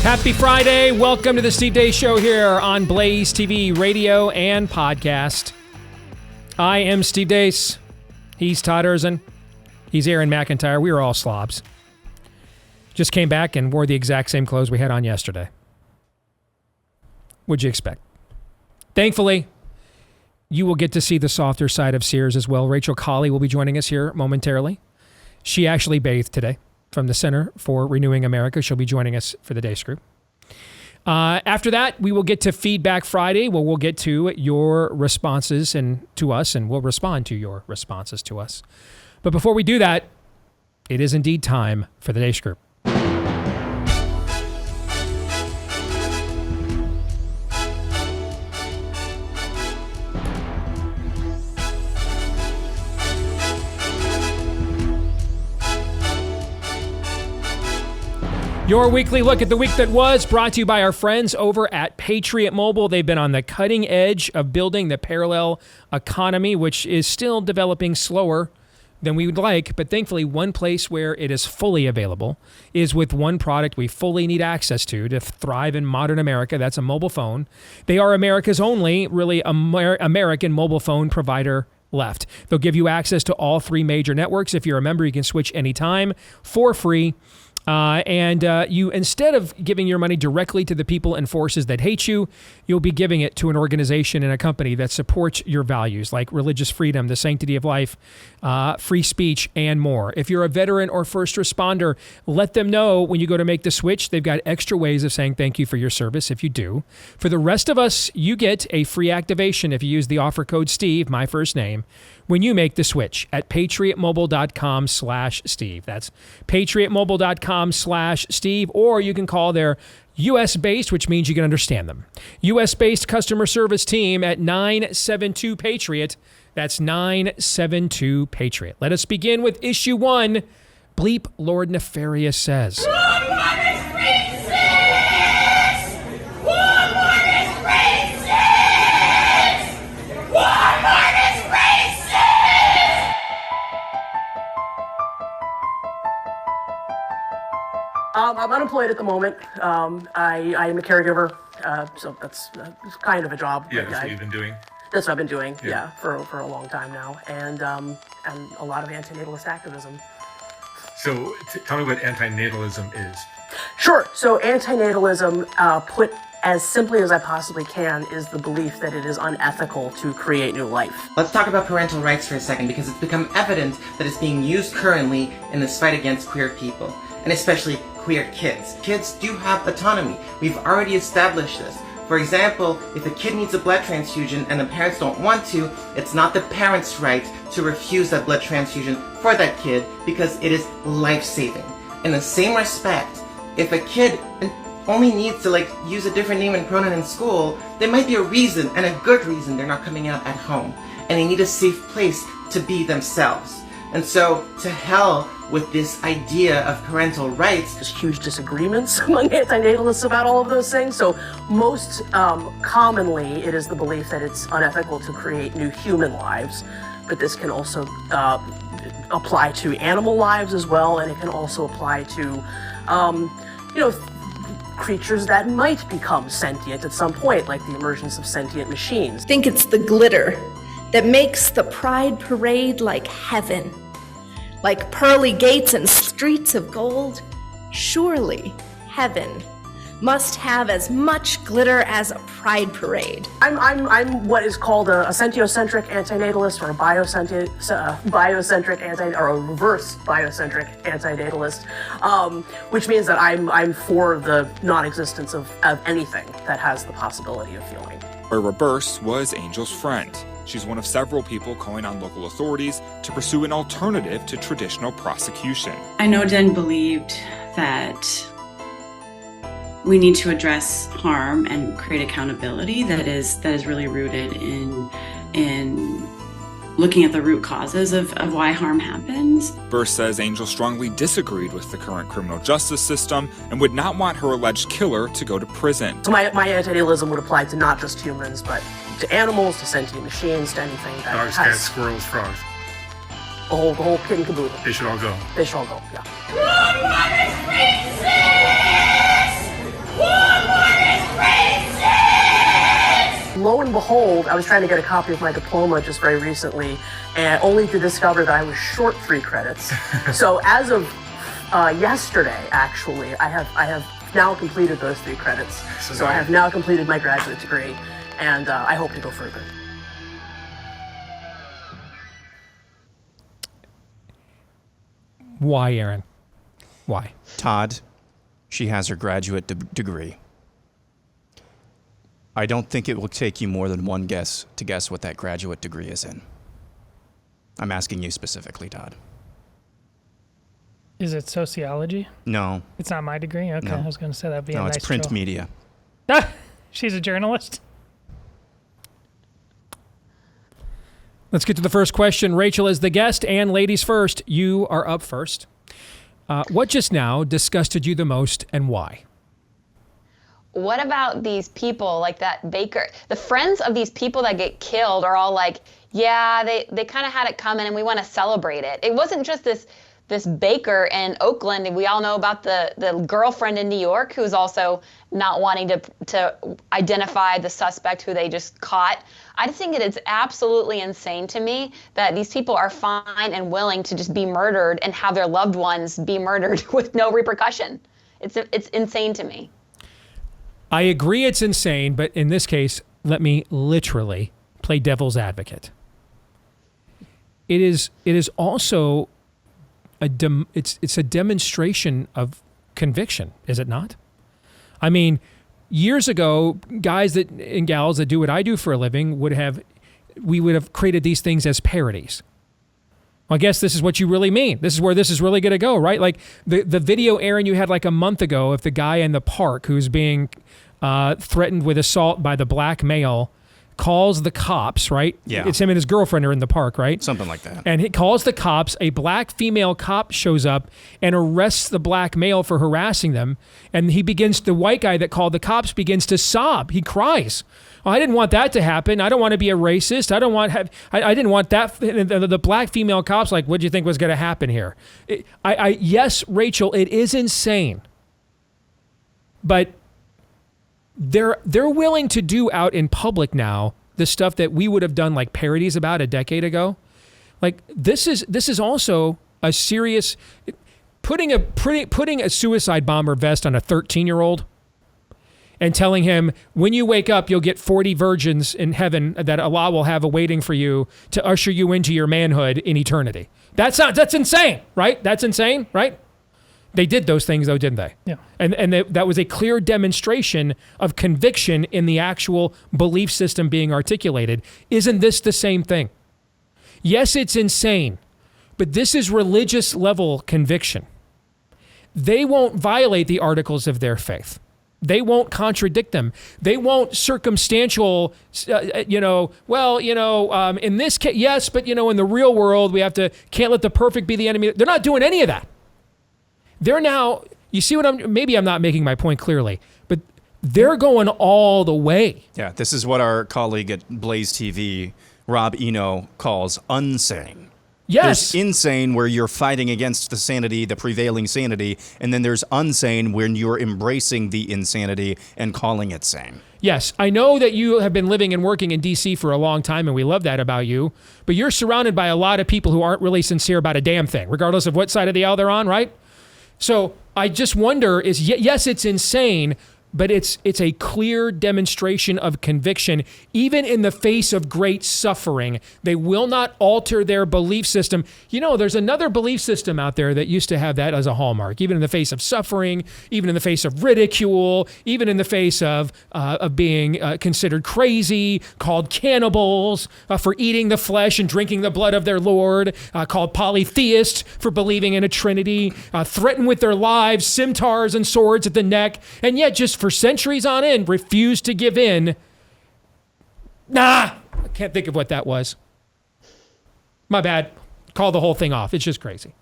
Happy Friday. Welcome to the Steve Deace Show here on BlazeTV radio and podcast. I am Steve Deace. He's Todd Erzin. He's Aaron McIntyre. We were all slobs. Just came back and wore the exact same clothes we had on yesterday. What'd you expect? Thankfully, you will get to see the softer side of Sears as well. Rachel Cauley will be joining us here momentarily. She actually bathed today from the Center for Renewing America. She'll be joining us for the Deace Group. After that, we will get to Feedback Friday, where we'll get to your responses and to us, and we'll respond to your responses to us. But before we do that, it is indeed time for the Deace Group. Your weekly look at the week that was, brought to you by our friends over at Patriot Mobile. They've been on the cutting edge of building the parallel economy, which is still developing slower than we would like. But thankfully, one place where it is fully available is with one product we fully need access to thrive in modern America. That's a mobile phone. They are America's only really American mobile phone provider left. They'll give you access to all three major networks. If you're a member, you can switch anytime for free. You, instead of giving your money directly to the people and forces that hate you, you'll be giving it to an organization and a company that supports your values, like religious freedom, the sanctity of life, free speech, and more. If you're a veteran or first responder, let them know when you go to make the switch. They've got extra ways of saying thank you for your service if you do. For the rest of us, you get a free activation if you use the offer code Steve, my first name, when you make the switch at patriotmobile.com/Steve. That's patriotmobile.com/Steve, or you can call their U.S.-based, which means you can understand them, U.S.-based customer service team at 972-PATRIOT. That's 972-PATRIOT. Let us begin with issue 1. Bleep Lord Nefarious says. I'm unemployed at the moment. I am a caregiver, so that's kind of a job. Yeah, that's what you've been doing? That's what I've been doing, yeah, for a long time now, and a lot of antinatalist activism. So tell me what antinatalism is. Sure. So antinatalism, put as simply as I possibly can, is the belief that it is unethical to create new life. Let's talk about parental rights for a second, because it's become evident that it's being used currently in this fight against queer people, and especially queer kids. Kids do have autonomy. We've already established this. For example, if a kid needs a blood transfusion and the parents don't want to, it's not the parents' right to refuse that blood transfusion for that kid because it is life-saving. In the same respect, if a kid only needs to use a different name and pronoun in school, there might be a reason, and a good reason, they're not coming out at home. And they need a safe place to be themselves. And so, to hell with this idea of parental rights. There's huge disagreements among antinatalists about all of those things. So most commonly, it is the belief that it's unethical to create new human lives. But this can also apply to animal lives as well, and it can also apply to, creatures that might become sentient at some point, like the emergence of sentient machines. I think it's the glitter that makes the Pride Parade like heaven. Like pearly gates and streets of gold, surely heaven must have as much glitter as a pride parade. I'm what is called a sentiocentric antinatalist, or a or a reverse biocentric antinatalist, which means that I'm for the non-existence of anything that has the possibility of feeling. Where reverse was Angel's friend. She's one of several people calling on local authorities to pursue an alternative to traditional prosecution. I know Jen believed that we need to address harm and create accountability that is really rooted in looking at the root causes of why harm happens. Burse says Angel strongly disagreed with the current criminal justice system and would not want her alleged killer to go to prison. So my antinatalism would apply to not just humans, but to animals, to sentient machines, to anything that Dogs, has... cats, squirrels, frogs. The whole kit and caboodle. They should all go. They should all go, yeah. One more is racist! One lo and behold, I was trying to get a copy of my diploma just very recently, and only to discover that I was short 3 credits. So as of yesterday, actually, I have now completed those 3 credits. So I have now completed my graduate degree, and I hope to go further. Why, Aaron? Why? Todd, she has her graduate degree. I don't think it will take you more than one guess to guess what that graduate degree is in. I'm asking you specifically, Todd. Is it sociology? No. It's not my degree? Okay, No. I was going to say that'd be a nice it's print troll. media. She's a journalist? Let's get to the first question. Rachel is the guest, and ladies first. You are up first. What just now disgusted you the most, and why? What about these people like that baker? The friends of these people that get killed are all like, yeah, they kind of had it coming and we want to celebrate it. It wasn't just this baker in Oakland, and we all know about the girlfriend in New York who's also not wanting to identify the suspect who they just caught. I just think it is absolutely insane to me that these people are fine and willing to just be murdered and have their loved ones be murdered with no repercussion. It's insane to me. I agree it's insane, but in this case, let me literally play devil's advocate. It is also it's a demonstration of conviction, is it not? I mean, years ago, guys and gals that do what I do for a living would have created these things as parodies. Well, I guess this is what you really mean. This is where this is really going to go, right? Like the video, Aaron, you had like a month ago of the guy in the park who's being threatened with assault by the black male, calls the cops, right? Yeah. It's him and his girlfriend are in the park, right? Something like that. And he calls the cops. A black female cop shows up and arrests the black male for harassing them. And the white guy that called the cops begins to sob. He cries. Oh, I didn't want that to happen. I don't want to be a racist. I didn't want that. The black female cop's like, what do you think was going to happen here? Yes, Rachel, it is insane. But they're willing to do out in public now the stuff that we would have done like parodies about a decade ago. Like this is also a serious putting a suicide bomber vest on a 13-year-old and telling him, when you wake up, you'll get 40 virgins in heaven that Allah will have awaiting for you to usher you into your manhood in eternity. That's insane, right? That's insane, right? They did those things, though, didn't they? Yeah. And that was a clear demonstration of conviction in the actual belief system being articulated. Isn't this the same thing? Yes, it's insane, but this is religious level conviction. They won't violate the articles of their faith. They won't contradict them. They won't circumstantial, in this case, yes, but, in the real world, can't let the perfect be the enemy. They're not doing any of that. They're now, you see maybe I'm not making my point clearly, but they're going all the way. Yeah, this is what our colleague at BlazeTV, Rob Eno, calls unsane. Yes. There's insane where you're fighting against the prevailing sanity, and then there's unsane when you're embracing the insanity and calling it sane. Yes, I know that you have been living and working in D.C. for a long time, and we love that about you, but you're surrounded by a lot of people who aren't really sincere about a damn thing, regardless of what side of the aisle they're on, right? So I just wonder yes, it's insane, but it's a clear demonstration of conviction. Even in the face of great suffering, they will not alter their belief system. There's another belief system out there that used to have that as a hallmark, even in the face of suffering, even in the face of ridicule, even in the face of being considered crazy, called cannibals for eating the flesh and drinking the blood of their Lord, called polytheists for believing in a Trinity, threatened with their lives, scimitars and swords at the neck, and yet just for centuries on end, refused to give in. I can't think of what that was. My bad. Call the whole thing off. It's just crazy.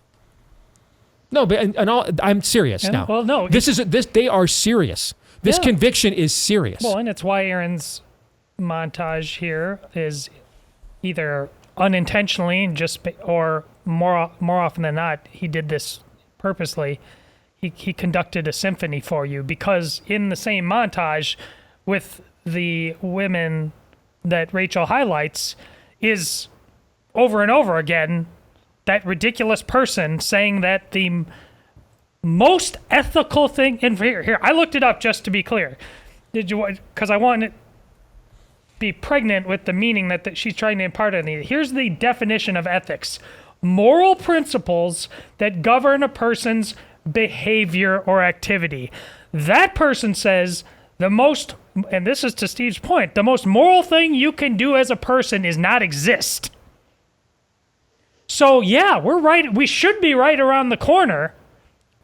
No, but I'm serious now. Well, no. They are serious. This conviction is serious. Well, and it's why Aaron's montage here is either unintentionally or more often than not, he did this purposely. He conducted a symphony for you, because in the same montage with the women that Rachel highlights is over and over again that ridiculous person saying that the most ethical thing, and here I looked it up just to be clear, because I want it be pregnant with the meaning that she's trying to impart on it. Here's the definition of ethics: moral principles that govern a person's behavior or activity. That person says the most, and this is to Steve's point, the most moral thing you can do as a person is not exist. So yeah, we're right. We should be right around the corner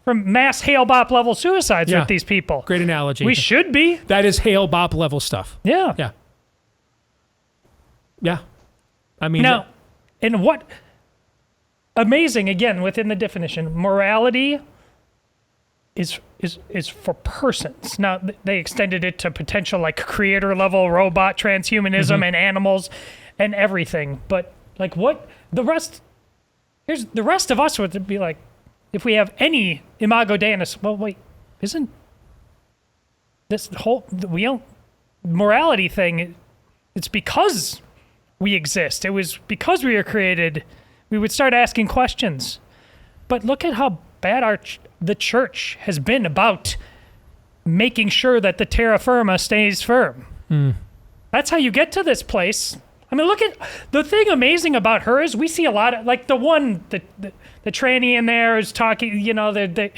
from mass Hale-Bopp level suicides with these people. Great analogy. We should be. That is Hale-Bopp level stuff. Yeah. Yeah. Yeah. I mean, now, and what amazing, again, within the definition, morality is for persons. Now, they extended it to potential like creator level robot transhumanism and animals and everything. But like what the rest, here's the rest of us would be like, if we have any imago Dei in us, well, wait, isn't this whole, morality thing, it's because we exist. It was because we were created, we would start asking questions. But look at how bad the church has been about making sure that the terra firma stays firm. That's how you get to this place. I mean, look at the thing amazing about her is we see a lot of, like the tranny in there is talking, you know, they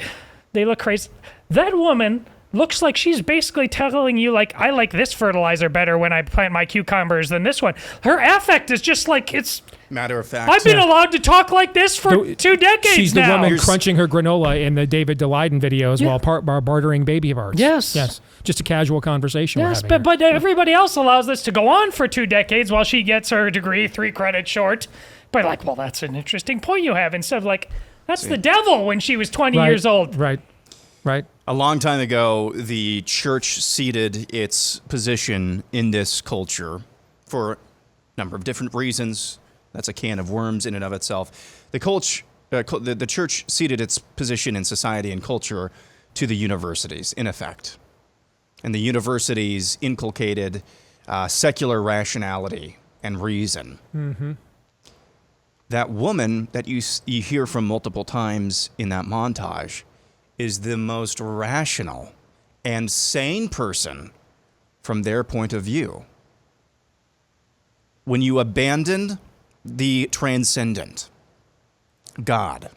look crazy. That woman looks like she's basically telling you, like, I like this fertilizer better when I plant my cucumbers than this one. Her affect is just like, it's matter of fact. I've been allowed to talk like this for 2 decades she's the now. woman crunching her granola in the David Daleiden videos while bartering baby birds. Yes. Just a casual conversation. Yes, we're having but everybody else allows this to go on for 2 decades while she gets her degree 3 credits short. But like, well, that's an interesting point you have. Instead of like, that's the devil when she was 20 years old. Right. A long time ago, the church ceded its position in this culture for a number of different reasons. That's a can of worms in and of itself. The church ceded its position in society and culture to the universities, in effect. And the universities inculcated secular rationality and reason. Mm-hmm. That woman that you hear from multiple times in that montage is the most rational and sane person from their point of view. When you abandon the transcendent, God,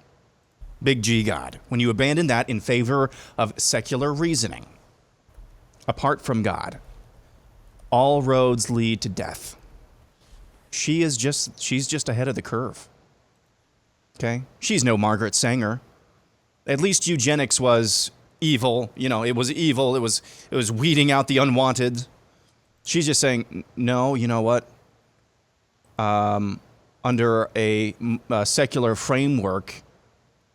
big G God, when you abandon that in favor of secular reasoning, apart from God, all roads lead to death. She's just ahead of the curve. Okay? She's no Margaret Sanger. At least eugenics was evil. You know, it was evil. It was weeding out the unwanted. She's just saying, no, you know what? Under a secular framework,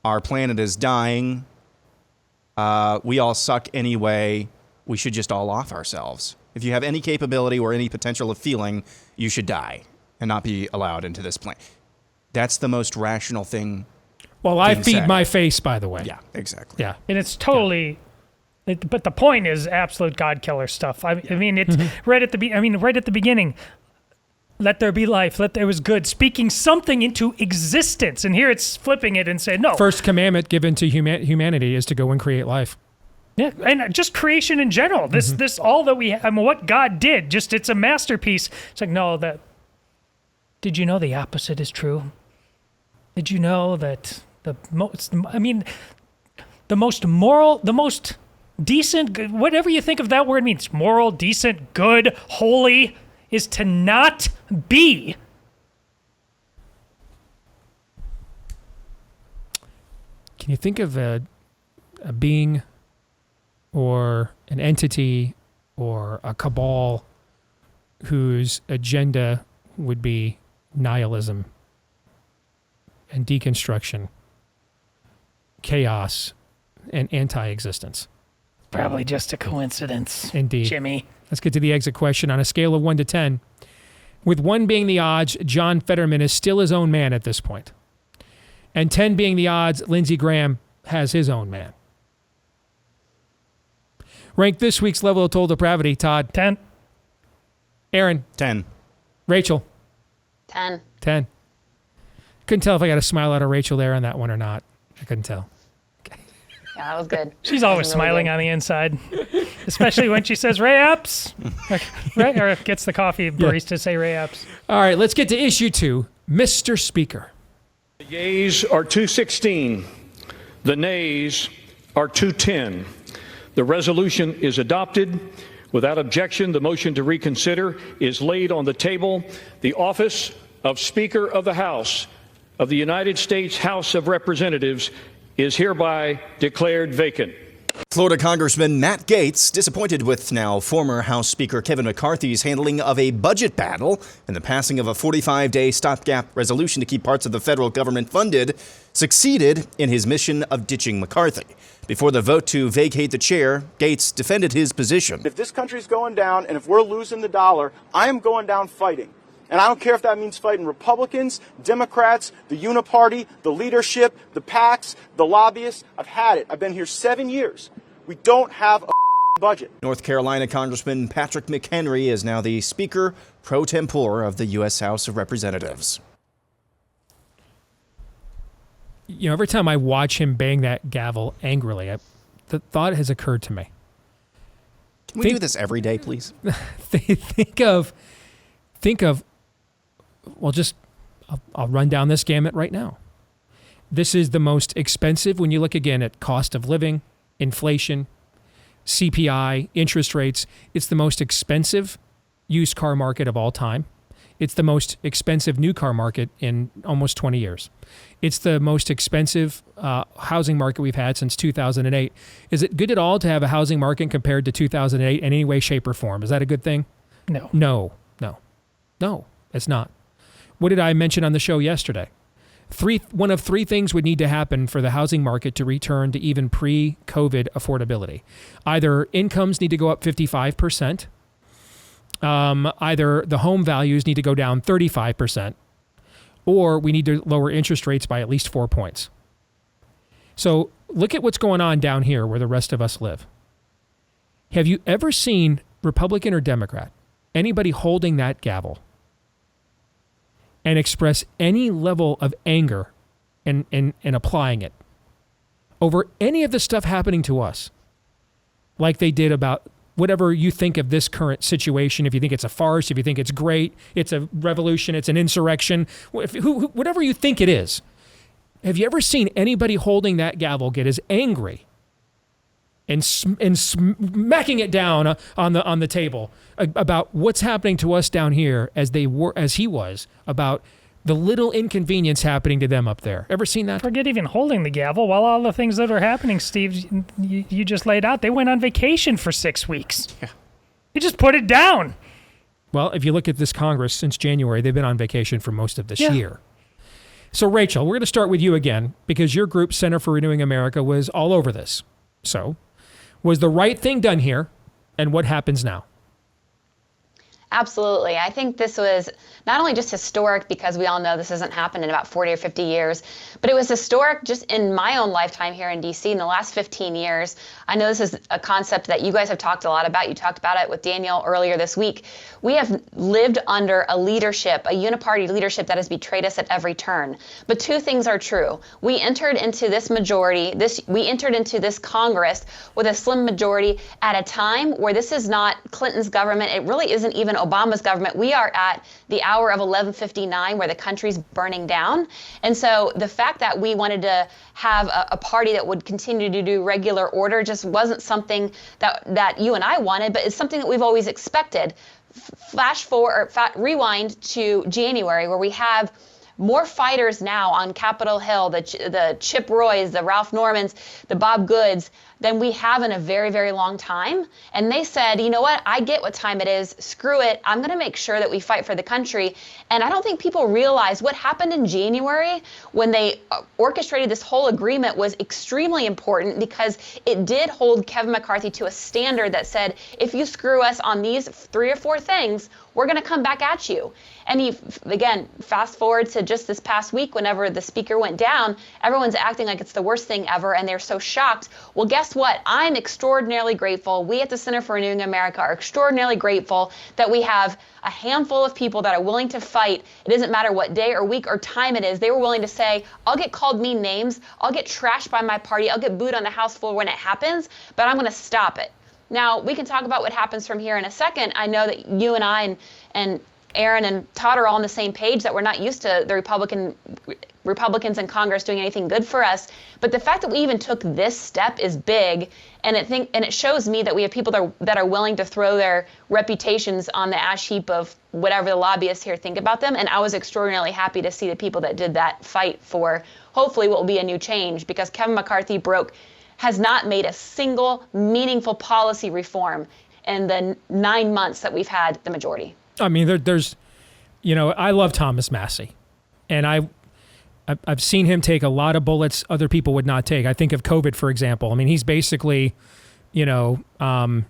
our planet is dying. We all suck anyway. We should just all off ourselves. If you have any capability or any potential of feeling, you should die and not be allowed into this planet. That's the most rational thing. Well, I feed my face, by the way. Yeah, exactly. Yeah. And it's totally, but the point is absolute God killer stuff. I mean, it's right at the beginning. Let there be life. Let there was good. Speaking something into existence, and here it's flipping it and saying no. First commandment given to humanity is to go and create life. Yeah, and just creation in general. This all that we have, I mean, what God did, just it's a masterpiece. It's like no, that. Did you know the opposite is true? Did you know that the most moral, the most decent, whatever you think of that word means, moral, decent, good, holy, is to not be. Can you think of a being or an entity or a cabal whose agenda would be nihilism and deconstruction, chaos, and anti-existence? Probably just a coincidence. Indeed. Jimmy. Let's get to the exit question. On a scale of 1 to 10, with 1 being the odds, John Fetterman is still his own man at this point. And 10 being the odds, Lindsey Graham has his own man. Rank this week's level of total depravity, Todd. 10. Aaron. 10. Rachel. 10. 10. Couldn't tell if I got a smile out of Rachel there on that one or not. I couldn't tell. Yeah, that was good. She's always That was really smiling good. on the inside, especially when she says Ray Epps, right? Or gets the coffee barista to say Ray Epps. All right, let's get to issue 2. Mr. Speaker. The yeas are 216. The nays are 210. The resolution is adopted. Without objection, the motion to reconsider is laid on the table. The office of Speaker of the House of the United States House of Representatives is hereby declared vacant. Florida Congressman Matt Gaetz disappointed with now former House Speaker Kevin McCarthy's handling of a budget battle and the passing of a 45-day stopgap resolution to keep parts of the federal government funded, succeeded in his mission of ditching McCarthy. Before the vote to vacate the chair, Gaetz defended his position. If this country's going down and if we're losing the dollar, I am going down fighting. And I don't care if that means fighting Republicans, Democrats, the Uniparty, the leadership, the PACs, the lobbyists. I've had it. I've been here 7 years. We don't have a budget. North Carolina Congressman Patrick McHenry is now the Speaker pro tempore of the U.S. House of Representatives. You know, every time I watch him bang that gavel angrily, the thought has occurred to me. Can we do this every day, please? Think of, well, I'll run down this gamut right now. This is the most expensive, when you look again at cost of living, inflation, CPI, interest rates, it's the most expensive used car market of all time. It's the most expensive new car market in almost 20 years. It's the most expensive housing market we've had since 2008. Is it good at all to have a housing market compared to 2008 in any way, shape, or form? Is that a good thing? No. No, it's not. What did I mention on the show yesterday? One of three things would need to happen for the housing market to return to even pre-COVID affordability. Either incomes need to go up 55%, either the home values need to go down 35%, or we need to lower interest rates by at least 4 points. So look at what's going on down here where the rest of us live. Have you ever seen, Republican or Democrat, anybody holding that gavel and express any level of anger and applying it over any of the stuff happening to us, like they did about whatever you think of this current situation? If you think it's a farce, if you think it's great, it's a revolution, it's an insurrection, whatever you think it is, have you ever seen anybody holding that gavel get as angry and smacking it down on the table about what's happening to us down here as he was about the little inconvenience happening to them up there? Ever seen that? Forget even holding the gavel. While all the things that are happening, Steve, you just laid out, they went on vacation for 6 weeks. Yeah. You just put it down. Well, if you look at this Congress since January, they've been on vacation for most of this year. So, Rachel, we're going to start with you again because your group, Center for Renewing America, was all over this. So, was the right thing done here, and what happens now? Absolutely. I think this was not only just historic because we all know this hasn't happened in about 40 or 50 years, but it was historic just in my own lifetime here in DC in the last 15 years. I know this is a concept that you guys have talked a lot about. You talked about it with Daniel earlier this week. We have lived under a leadership, a uniparty leadership that has betrayed us at every turn. But two things are true. We entered into this majority, we entered into this Congress with a slim majority at a time where this is not Clinton's government. It really isn't even Obama's government. We are at the hour of 11:59 where the country's burning down. And so the fact that we wanted to have a party that would continue to do regular order just wasn't something that you and I wanted, but it's something that we've always expected. Rewind to January where we have more fighters now on Capitol Hill, the Chip Roys, the Ralph Normans, the Bob Goods, than we have in a very, very long time. And they said, you know what, I get what time it is, screw it, I'm gonna make sure that we fight for the country. And I don't think people realize what happened in January when they orchestrated this whole agreement was extremely important because it did hold Kevin McCarthy to a standard that said, if you screw us on these 3 or 4 things, we're going to come back at you. And again, fast forward to just this past week, whenever the speaker went down, everyone's acting like it's the worst thing ever, and they're so shocked. Well, guess what? I'm extraordinarily grateful. We at the Center for Renewing America are extraordinarily grateful that we have a handful of people that are willing to fight. It doesn't matter what day or week or time it is. They were willing to say, I'll get called mean names, I'll get trashed by my party, I'll get booed on the House floor when it happens, but I'm going to stop it. Now, we can talk about what happens from here in a second. I know that you and I and Aaron and Todd are all on the same page, that we're not used to the Republicans in Congress doing anything good for us. But the fact that we even took this step is big, and it shows me that we have people that are willing to throw their reputations on the ash heap of whatever the lobbyists here think about them. And I was extraordinarily happy to see the people that did that fight for hopefully what will be a new change, because Kevin McCarthy has not made a single meaningful policy reform in the 9 months that we've had the majority. I mean, there's, I love Thomas Massey, and I've seen him take a lot of bullets other people would not take. I think of COVID, for example. I mean, he's basically, John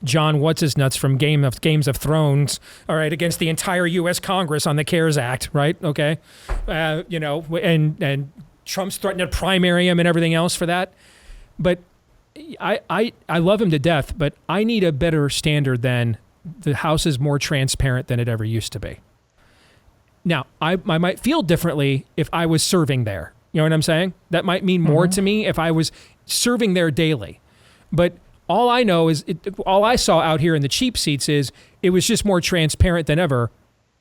What's-His-Nuts from Games of Thrones, all right, against the entire U.S. Congress on the CARES Act, right? Okay. And Trump's threatened to primary him and everything else for that. But I love him to death, but I need a better standard than the House is more transparent than it ever used to be. Now, I might feel differently if I was serving there. You know what I'm saying? That might mean more to me if I was serving there daily. But all I know is, all I saw out here in the cheap seats is it was just more transparent than ever.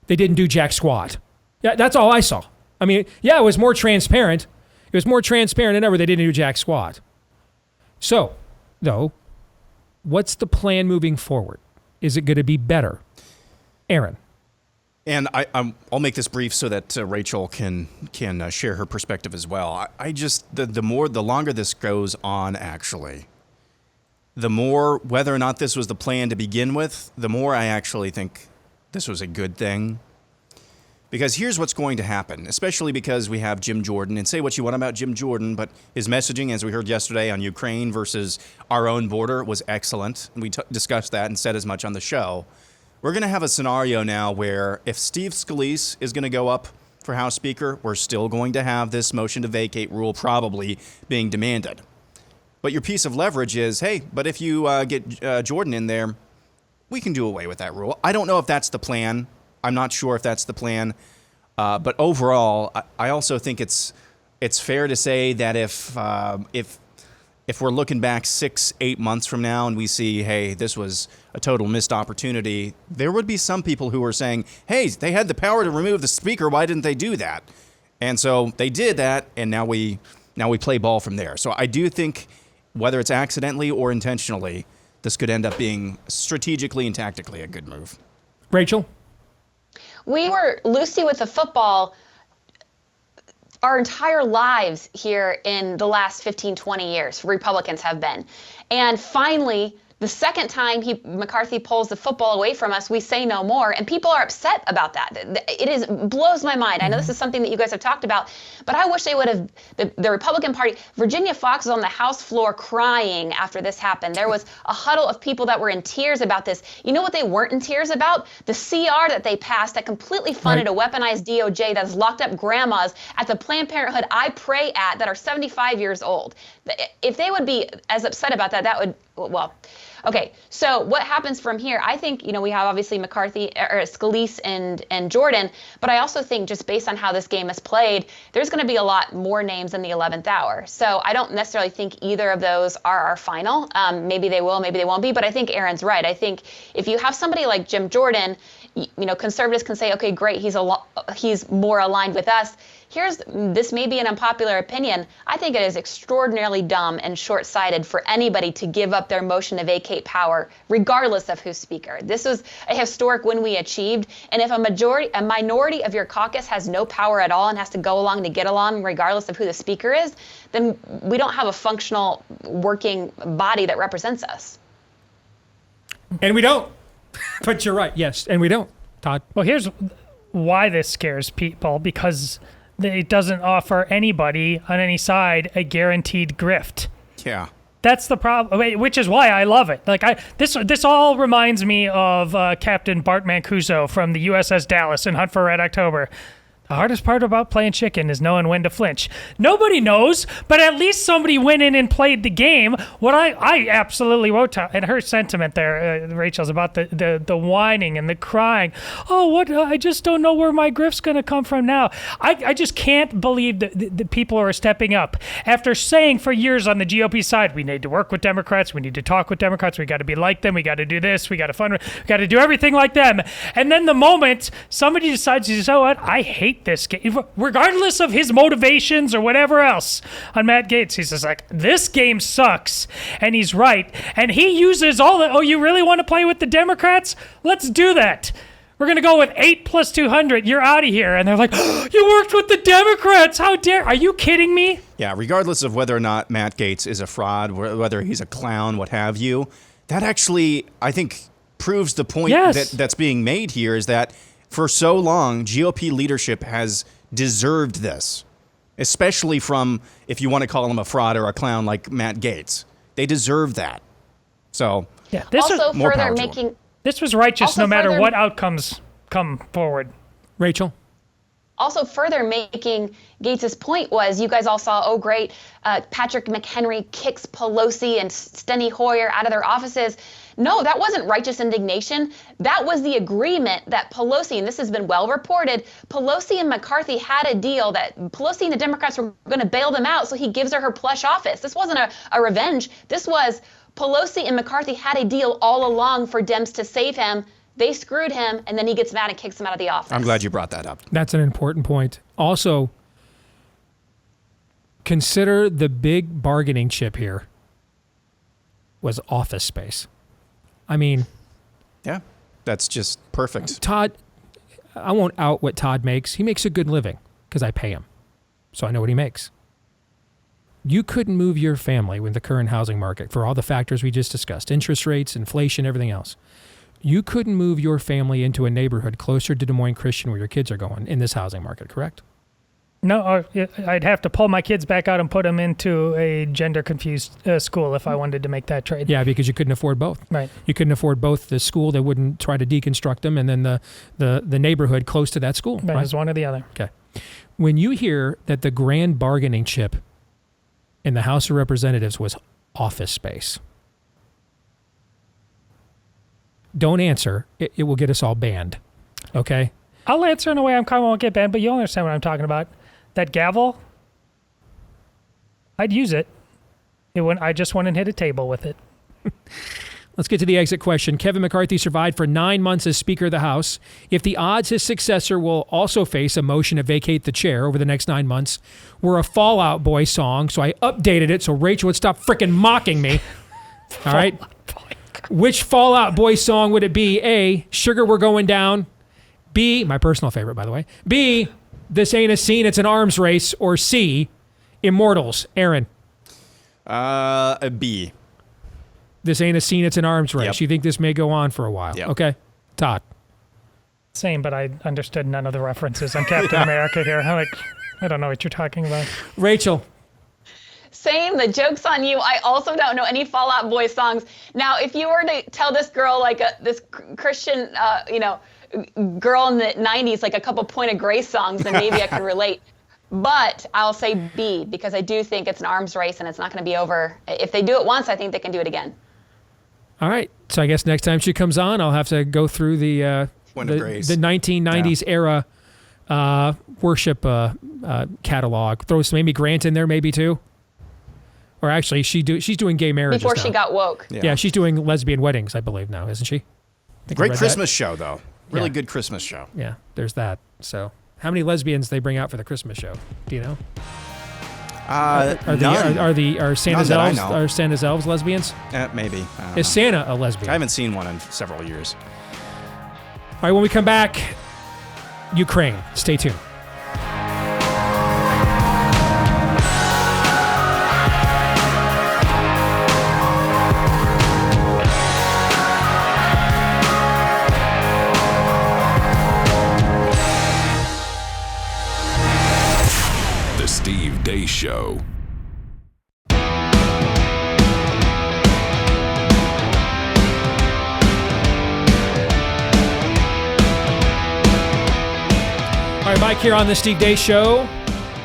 They didn't do jack squat. Yeah, that's all I saw. I mean, yeah, it was more transparent. It was more transparent than ever. They didn't do jack squat. So, though, what's the plan moving forward? Is it going to be better? Aaron. And I'll make this brief so that Rachel can share her perspective as well. I just, the longer this goes on, actually, the more, whether or not this was the plan to begin with, the more I actually think this was a good thing. Because here's what's going to happen, especially because we have Jim Jordan, and say what you want about Jim Jordan, but his messaging, as we heard yesterday on Ukraine versus our own border, was excellent. We discussed that and said as much on the show. We're going to have a scenario now where if Steve Deace is going to go up for House Speaker, we're still going to have this motion to vacate rule probably being demanded. But your piece of leverage is, hey, but if you get Jordan in there, we can do away with that rule. I don't know if that's the plan. I'm not sure if that's the plan, but overall, I also think it's fair to say that if we're looking back 6-8 months from now and we see, hey, this was a total missed opportunity, there would be some people who are saying, hey, they had the power to remove the speaker, why didn't they do that? And so they did that, and now we play ball from there. So I do think, whether it's accidentally or intentionally, this could end up being strategically and tactically a good move. Rachel? We were loosey with the football our entire lives here in the last 15, 20 years. Republicans have been. And finally, the second time McCarthy pulls the football away from us, we say no more, and people are upset about that. It blows my mind. I know this is something that you guys have talked about, but I wish they would have, the Republican Party, Virginia Fox was on the House floor crying after this happened. There was a huddle of people that were in tears about this. You know what they weren't in tears about? The CR that they passed that completely funded a weaponized DOJ that has locked up grandmas at the Planned Parenthood I pray at that are 75 years old. If they would be as upset about that, that would, well, okay, so what happens from here? I think, we have obviously McCarthy or Scalise and Jordan, but I also think just based on how this game is played, there's going to be a lot more names in the 11th hour. So I don't necessarily think either of those are our final. Maybe they will, maybe they won't be, but I think Aaron's right. I think if you have somebody like Jim Jordan, conservatives can say, okay, great, he's more aligned with us. This may be an unpopular opinion. I think it is extraordinarily dumb and short-sighted for anybody to give up their motion to vacate power, regardless of who's speaker. This was a historic win we achieved. And if a minority of your caucus has no power at all and has to go along to get along, regardless of who the speaker is, then we don't have a functional working body that represents us. And we don't. But you're right. Yes. And we don't. Todd. Well, here's why this scares people, because it doesn't offer anybody on any side a guaranteed grift. Yeah. That's the problem, which is why I love it. Like this all reminds me of Captain Bart Mancuso from the USS Dallas in Hunt for Red October. The hardest part about playing chicken is knowing when to flinch. Nobody knows, but at least somebody went in and played the game. What I absolutely wrote to, and her sentiment there, Rachel's about the whining and the crying. Oh, what? I just don't know where my grift's going to come from now. I just can't believe that the people are stepping up. After saying for years on the GOP side, we need to work with Democrats, we need to talk with Democrats, we got to be like them, we got to do this, we got to fund, we got to do everything like them. And then the moment somebody decides, you know what, I hate this game, regardless of his motivations or whatever else on Matt Gaetz, he's just like, this game sucks, and he's right, and he uses all the, oh, you really want to play with the Democrats? Let's do that. We're going to go with 8 plus 200. You're out of here. And they're like, oh, you worked with the Democrats. How dare, are you kidding me? Yeah, regardless of whether or not Matt Gaetz is a fraud, whether he's a clown, what have you, that actually, I think, proves the point that's being made here, is that for so long, GOP leadership has deserved this, especially from, if you want to call him a fraud or a clown like Matt Gaetz. They deserve that. So, yeah, this also was more further making. This was righteous Also no matter further- what outcomes come forward. Rachel? Also further making Gaetz's point was, you guys all saw, oh great, Patrick McHenry kicks Pelosi and Steny Hoyer out of their offices. No, that wasn't righteous indignation. That was the agreement that Pelosi, and this has been well reported, Pelosi and McCarthy had a deal that Pelosi and the Democrats were going to bail them out, so he gives her plush office. This wasn't a revenge. This was Pelosi and McCarthy had a deal all along for Dems to save him. They screwed him, and then he gets mad and kicks him out of the office. I'm glad you brought that up. That's an important point. Also, consider the big bargaining chip here was office space. I mean... Yeah, that's just perfect. Todd, I won't out what Todd makes. He makes a good living because I pay him. So I know what he makes. You couldn't move your family with the current housing market for all the factors we just discussed, interest rates, inflation, everything else. You couldn't move your family into a neighborhood closer to Des Moines Christian where your kids are going in this housing market, correct? No, I'd have to pull my kids back out and put them into a gender-confused school if I wanted to make that trade. Yeah, because you couldn't afford both. Right. You couldn't afford both the school that wouldn't try to deconstruct them and then the neighborhood close to that school. Right. Right? It's one or the other. Okay. When you hear that the grand bargaining chip in the House of Representatives was office space, don't answer. It will get us all banned. Okay? I'll answer in a way I won't get banned, but you'll understand what I'm talking about. That gavel, I'd use it. I just went and hit a table with it. Let's get to the exit question. Kevin McCarthy survived for 9 months as Speaker of the House. If the odds his successor will also face a motion to vacate the chair over the next 9 months were a Fall Out Boy song, so I updated it so Rachel would stop freaking mocking me. All right? Which Fall Out Boy song would it be? A, Sugar We're Going Down. B, my personal favorite, by the way. B, This Ain't a Scene, It's an Arms Race. Or C, Immortals. Aaron. A B. This ain't a scene, it's an arms race. Yep. You think this may go on for a while? Yep. Okay. Todd. Same, but I understood none of the references on Captain America here. I'm like, I don't know what you're talking about. Rachel. Same, the joke's on you. I also don't know any Fall Out Boy songs. Now, if you were to tell this girl, like this Christian, girl in the 90s, like a couple Point of Grace songs, then maybe I could relate. But I'll say B, because I do think it's an arms race and it's not going to be over. If they do it once, I think they can do it again. All right. So I guess next time she comes on, I'll have to go through the 1990s era worship catalog. Throw some Amy Grant in there maybe too. Or actually, she's doing gay marriages before now. she got woke. Yeah, she's doing lesbian weddings, I believe now, isn't she? Great Christmas show, though. Really good Christmas show. Yeah, there's that. So how many lesbians they bring out for the Christmas show? Do you know? None. Are Santa's None that I elves? know. Are Santa's elves lesbians? Maybe. Is Santa a lesbian? I haven't seen one in several years. All right, when we come back, Ukraine. Stay tuned. The Steve Deace Show. Mike here on the Steve Deace Show.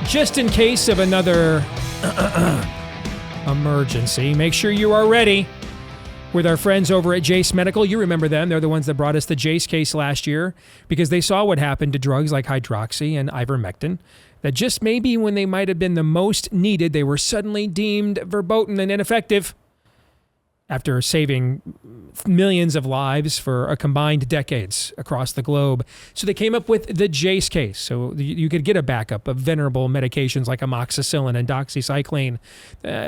Just in case of another emergency, make sure you are ready with our friends over at Jace Medical. You remember them. They're the ones that brought us the Jace case last year because they saw what happened to drugs like hydroxy and ivermectin, that just maybe when they might have been the most needed, they were suddenly deemed verboten and ineffective after saving millions of lives for a combined decades across the globe. So they came up with the Jace case. So you could get a backup of venerable medications like amoxicillin and doxycycline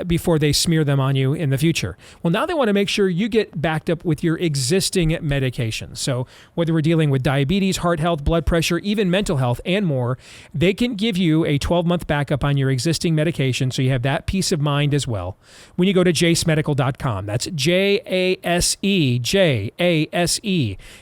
before they smear them on you in the future. Well, now they want to make sure you get backed up with your existing medications. So whether we're dealing with diabetes, heart health, blood pressure, even mental health, and more, they can give you a 12-month backup on your existing medication so you have that peace of mind as well when you go to jacemedical.com. That's Jase,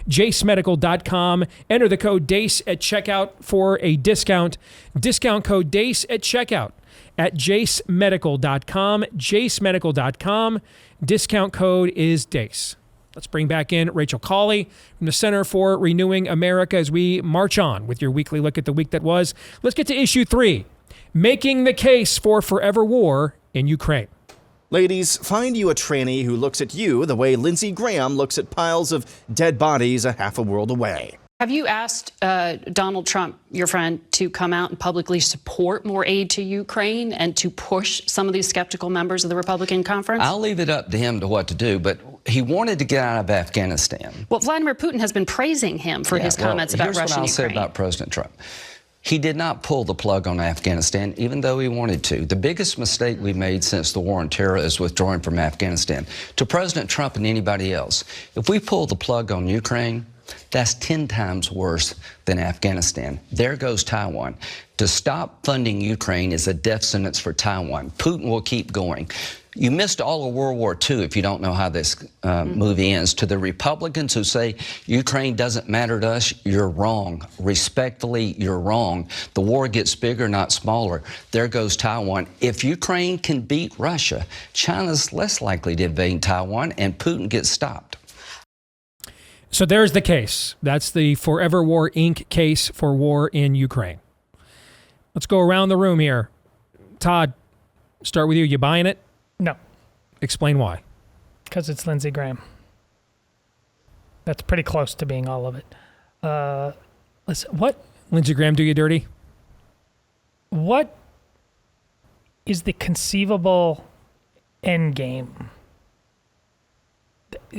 jacemedical.com. Enter the code DACE at checkout for a discount. Discount code DACE at checkout at jacemedical.com. Jacemedical.com. Discount code is DACE. Let's bring back in Rachel Cauley from the Center for Renewing America as we march on with your weekly look at the week that was. Let's get to issue 3, making the case for forever war in Ukraine. Ladies, find you a tranny who looks at you the way Lindsey Graham looks at piles of dead bodies a half a world away. Have you asked Donald Trump, your friend, to come out and publicly support more aid to Ukraine and to push some of these skeptical members of the Republican conference? I'll leave it up to him to what to do, but he wanted to get out of Afghanistan. Well, Vladimir Putin has been praising him for his comments about Russia and Ukraine. Here's what I'll say about President Trump. He did not pull the plug on Afghanistan, even though he wanted to. The biggest mistake we've made since the war on terror is withdrawing from Afghanistan. To President Trump and anybody else, if we pull the plug on Ukraine, that's 10 times worse than Afghanistan. There goes Taiwan. To stop funding Ukraine is a death sentence for Taiwan. Putin will keep going. You missed all of World War II if you don't know how this movie ends. To the Republicans who say Ukraine doesn't matter to us, you're wrong. Respectfully, you're wrong. The war gets bigger, not smaller. There goes Taiwan. If Ukraine can beat Russia, China's less likely to invade Taiwan, and Putin gets stopped. So there's the case. That's the Forever War Inc. case for war in Ukraine. Let's go around the room here. Todd, start with you. You buying it? No. Explain why. Because it's Lindsey Graham. That's pretty close to being all of it. Listen, what? Lindsey Graham do you dirty? What is the conceivable end game?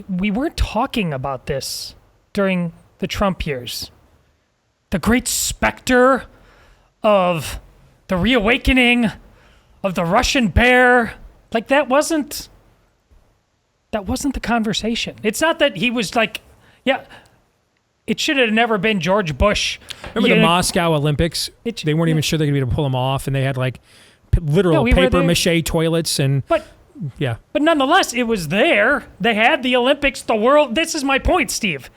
We weren't talking about this during the Trump years. The great specter of the reawakening of the Russian bear. Like that wasn't the conversation. It's not that he was like, yeah, it should have never been George Bush. Remember the Moscow Olympics? They weren't even sure they could be able to pull them off, and they had like literal paper mache toilets and. Yeah. But nonetheless, it was there. They had the Olympics, the world. This is my point, Steve.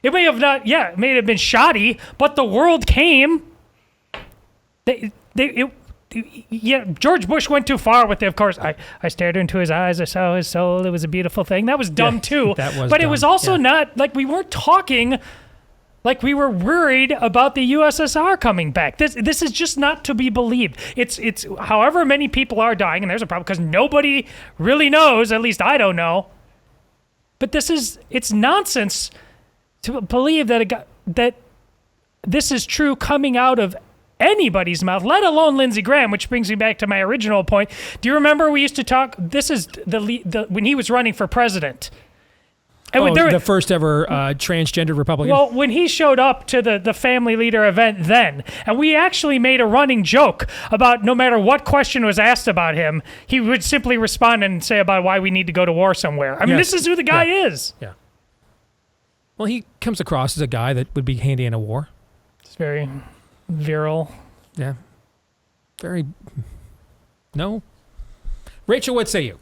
It may have not, it may have been shoddy, but the world came. George Bush went too far with it. Of course, I stared into his eyes. I saw his soul. It was a beautiful thing. That was dumb too. That was but dumb. It was also not like we weren't talking like we were worried about the USSR coming back. This is just not to be believed. It's however many people are dying, and there's a problem because nobody really knows. At least I don't know. But it's nonsense to believe that that this is true coming out of anybody's mouth, let alone Lindsey Graham, which brings me back to my original point. Do you remember we used to talk? This is when he was running for president. And the first ever transgender Republican. Well, when he showed up to the family leader event then, and we actually made a running joke about no matter what question was asked about him, he would simply respond and say about why we need to go to war somewhere. I mean, this is who the guy is. Yeah. Well, he comes across as a guy that would be handy in a war. It's very virile. Yeah. Very. No. Rachel, what say you?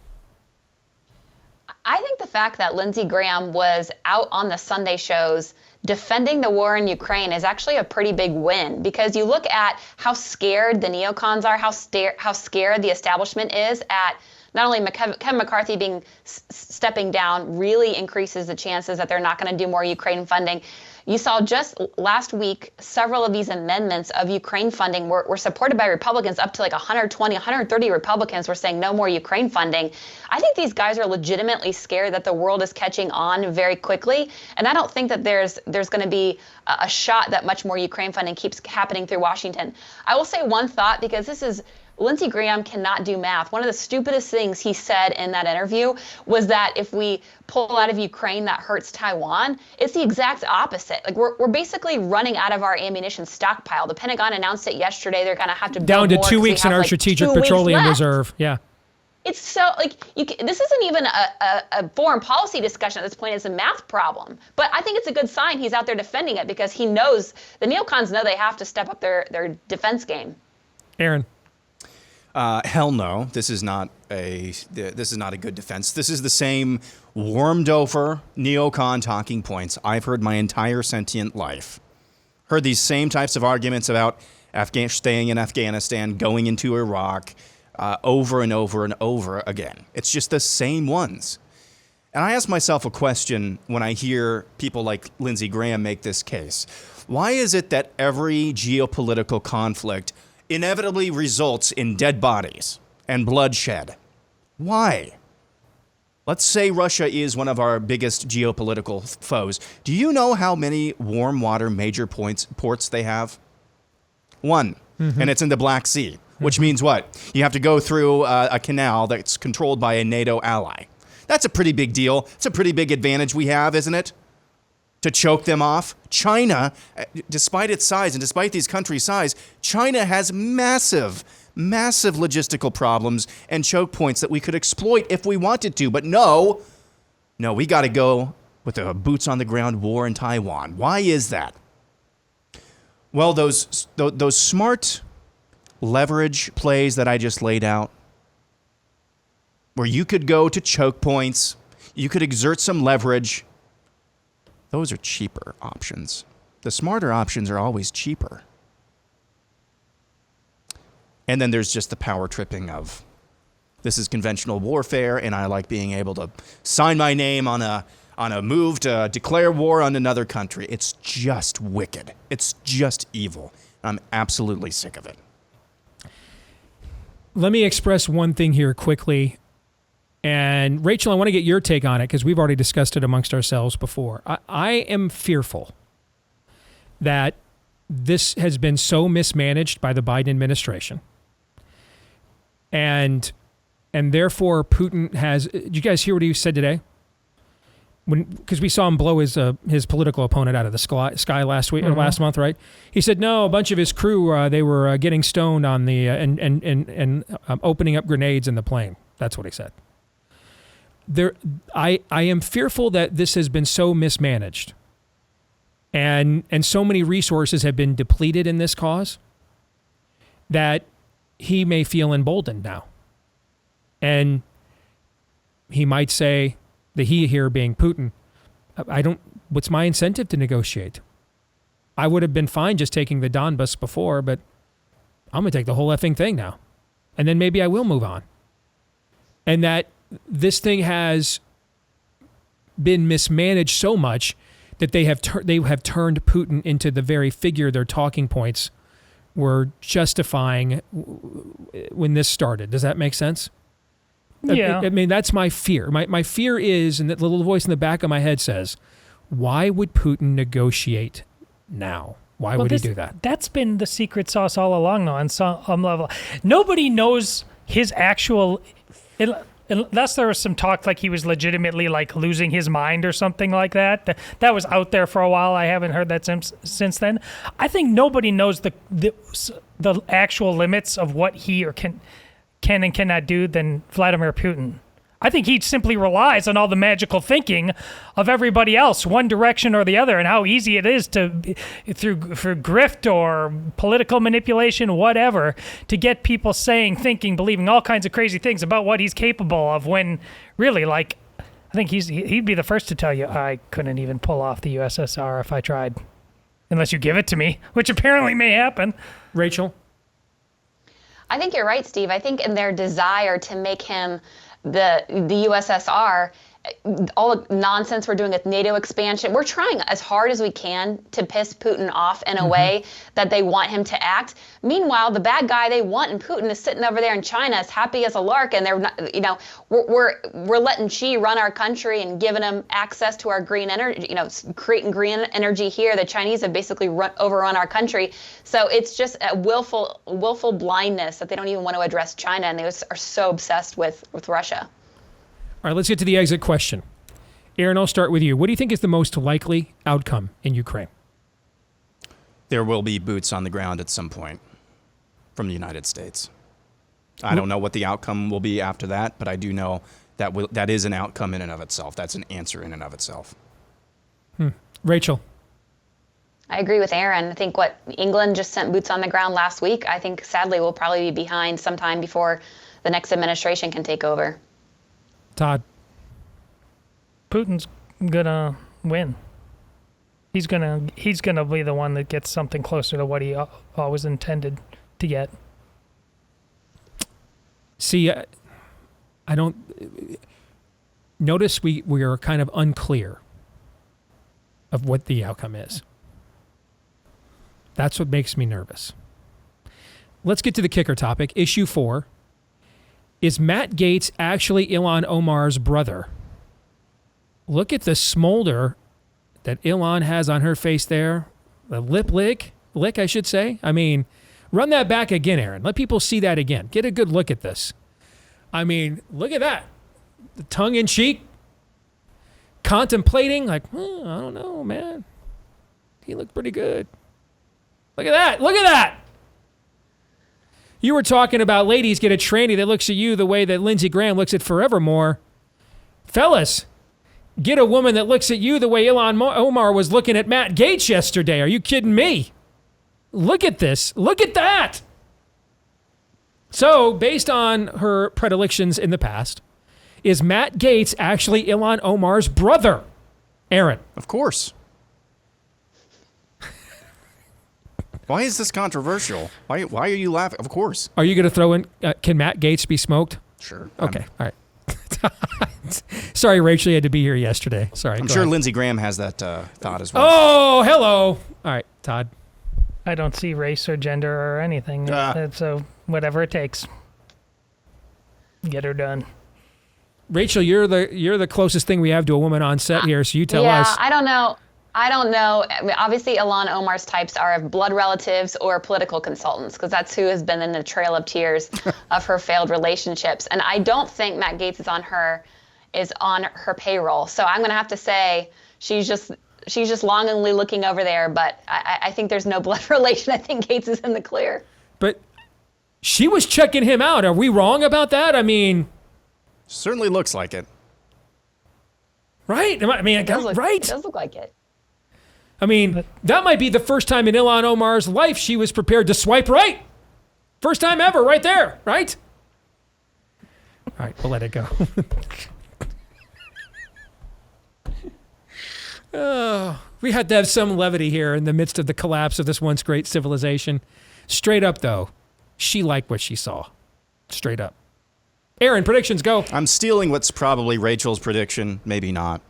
I think the fact that Lindsey Graham was out on the Sunday shows defending the war in Ukraine is actually a pretty big win, because you look at how scared the neocons are, how scared the establishment is at not only Kevin McCarthy stepping down really increases the chances that they're not going to do more Ukraine funding. You saw just last week, several of these amendments of Ukraine funding were supported by Republicans. Up to like 120, 130 Republicans were saying no more Ukraine funding. I think these guys are legitimately scared that the world is catching on very quickly. And I don't think that there's going to be a shot that much more Ukraine funding keeps happening through Washington. I will say one thought, because this is, Lindsey Graham cannot do math. One of the stupidest things he said in that interview was that if we pull out of Ukraine, that hurts Taiwan. It's the exact opposite. Like we're basically running out of our ammunition stockpile. The Pentagon announced it yesterday. They're going to have to down build to more 2 weeks in our strategic petroleum reserve. Yeah. It's so like this isn't even a foreign policy discussion at this point. It's a math problem. But I think it's a good sign he's out there defending it, because he knows the neocons know they have to step up their defense game. Aaron. Hell no. This is not a good defense. This is the same warmed over neocon talking points I've heard my entire sentient life. Heard these same types of arguments about staying in Afghanistan, going into Iraq, over and over and over again. It's just the same ones. And I ask myself a question when I hear people like Lindsey Graham make this case. Why is it that every geopolitical conflict inevitably results in dead bodies and bloodshed? Why? Let's say Russia is one of our biggest geopolitical foes. Do you know how many warm water major ports they have? One. Mm-hmm. And it's in the Black Sea, which means what? You have to go through a canal that's controlled by a NATO ally. That's a pretty big deal. It's a pretty big advantage we have, isn't it? To choke them off. China, despite its size and despite these countries' size, China has massive logistical problems and choke points that we could exploit if we wanted to. But no, we got to go with a boots on the ground war in Taiwan. Why is that? Well, those smart leverage plays that I just laid out, where you could go to choke points, you could exert some leverage, those are cheaper options. The smarter options are always cheaper. And then there's just the power tripping of, this is conventional warfare, and I like being able to sign my name on a move to declare war on another country. It's just wicked. It's just evil. I'm absolutely sick of it. Let me express one thing here quickly. And Rachel, I want to get your take on it, because we've already discussed it amongst ourselves before. I am fearful that this has been so mismanaged by the Biden administration. And therefore Putin has, did you guys hear what he said today? Because we saw him blow his political opponent out of the sky last week, or last month, right? He said no, a bunch of his crew they were getting stoned on the and opening up grenades in the plane. That's what he said. I am fearful that this has been so mismanaged, and so many resources have been depleted in this cause, that he may feel emboldened now, and he might say, the he here being Putin, what's my incentive to negotiate? I would have been fine just taking the Donbas before, but I'm going to take the whole effing thing now. And then maybe I will move on. And that this thing has been mismanaged so much that they have turned Putin into the very figure their talking points were justifying when this started. Does that make sense? Yeah. I mean, that's my fear. My fear is, and that little voice in the back of my head says, why would Putin negotiate now? Why would he do that? That's been the secret sauce all along, though, on some level. Nobody knows his actual... Unless there was some talk like he was legitimately like losing his mind or something like that. That was out there for a while. I haven't heard that since then. I think nobody knows the actual limits of what he or can and cannot do than Vladimir Putin. I think he simply relies on all the magical thinking of everybody else, one direction or the other, and how easy it is for grift or political manipulation, whatever, to get people saying, thinking, believing all kinds of crazy things about what he's capable of, when really, like, I think he'd be the first to tell you, I couldn't even pull off the USSR if I tried, unless you give it to me, which apparently may happen. Rachel? I think you're right, Steve. I think in their desire to make him the USSR, all the nonsense we're doing with NATO expansion. We're trying as hard as we can to piss Putin off in a way that they want him to act. Meanwhile, the bad guy they want in Putin is sitting over there in China as happy as a lark, and they're not, you know, we're letting Xi run our country and giving him access to our green energy, you know, creating green energy here. The Chinese have basically overrun our country. So it's just a willful blindness that they don't even want to address China, and they are so obsessed with Russia. All right, let's get to the exit question. Aaron, I'll start with you. What do you think is the most likely outcome in Ukraine? There will be boots on the ground at some point from the United States. I don't know what the outcome will be after that, but I do know that that is an outcome in and of itself. That's an answer in and of itself. Rachel? I agree with Aaron. I think England just sent boots on the ground last week. I think, sadly, we'll probably be behind sometime before the next administration can take over. Todd? Putin's gonna win. He's gonna be the one that gets something closer to what he always intended to get. See, I don't notice we are kind of unclear of what the outcome is. That's what makes me nervous. Let's get to the kicker topic. Issue 4. Is Matt Gaetz actually Ilhan Omar's brother? Look at the smolder that Ilhan has on her face there. The lip lick, I should say. I mean, run that back again, Aaron. Let people see that again. Get a good look at this. I mean, look at that. The tongue in cheek. Contemplating, like, I don't know, man. He looked pretty good. Look at that. Look at that. You were talking about ladies get a tranny that looks at you the way that Lindsey Graham looks at Forevermore. Fellas, get a woman that looks at you the way Ilhan Omar was looking at Matt Gaetz yesterday. Are you kidding me? Look at this. Look at that. So, based on her predilections in the past, is Matt Gaetz actually Ilhan Omar's brother? Aaron. Of course. Why is this controversial? Why are you laughing? Of course. Are you going to throw in, can Matt Gaetz be smoked? Sure. Okay, all right. Sorry, Rachel, you had to be here yesterday. Sorry. I'm sure Lindsey Graham has that thought as well. Oh, hello. All right, Todd. I don't see race or gender or anything. So whatever it takes. Get her done. Rachel, you're the closest thing we have to a woman on set here, so you tell us. Yeah, I don't know. I mean, obviously, Ilhan Omar's types are of blood relatives or political consultants, because that's who has been in the trail of tears of her failed relationships. And I don't think Matt Gaetz is on her payroll. So I'm going to have to say she's just longingly looking over there. But I think there's no blood relation. I think Gaetz is in the clear. But she was checking him out. Are we wrong about that? I mean, certainly looks like it. Right? I mean, right? It does look like it. I mean, that might be the first time in Ilhan Omar's life she was prepared to swipe right. First time ever, right there, right? All right, we'll let it go. We had to have some levity here in the midst of the collapse of this once great civilization. Straight up, though, she liked what she saw. Straight up. Aaron, predictions, go. I'm stealing what's probably Rachel's prediction, maybe not.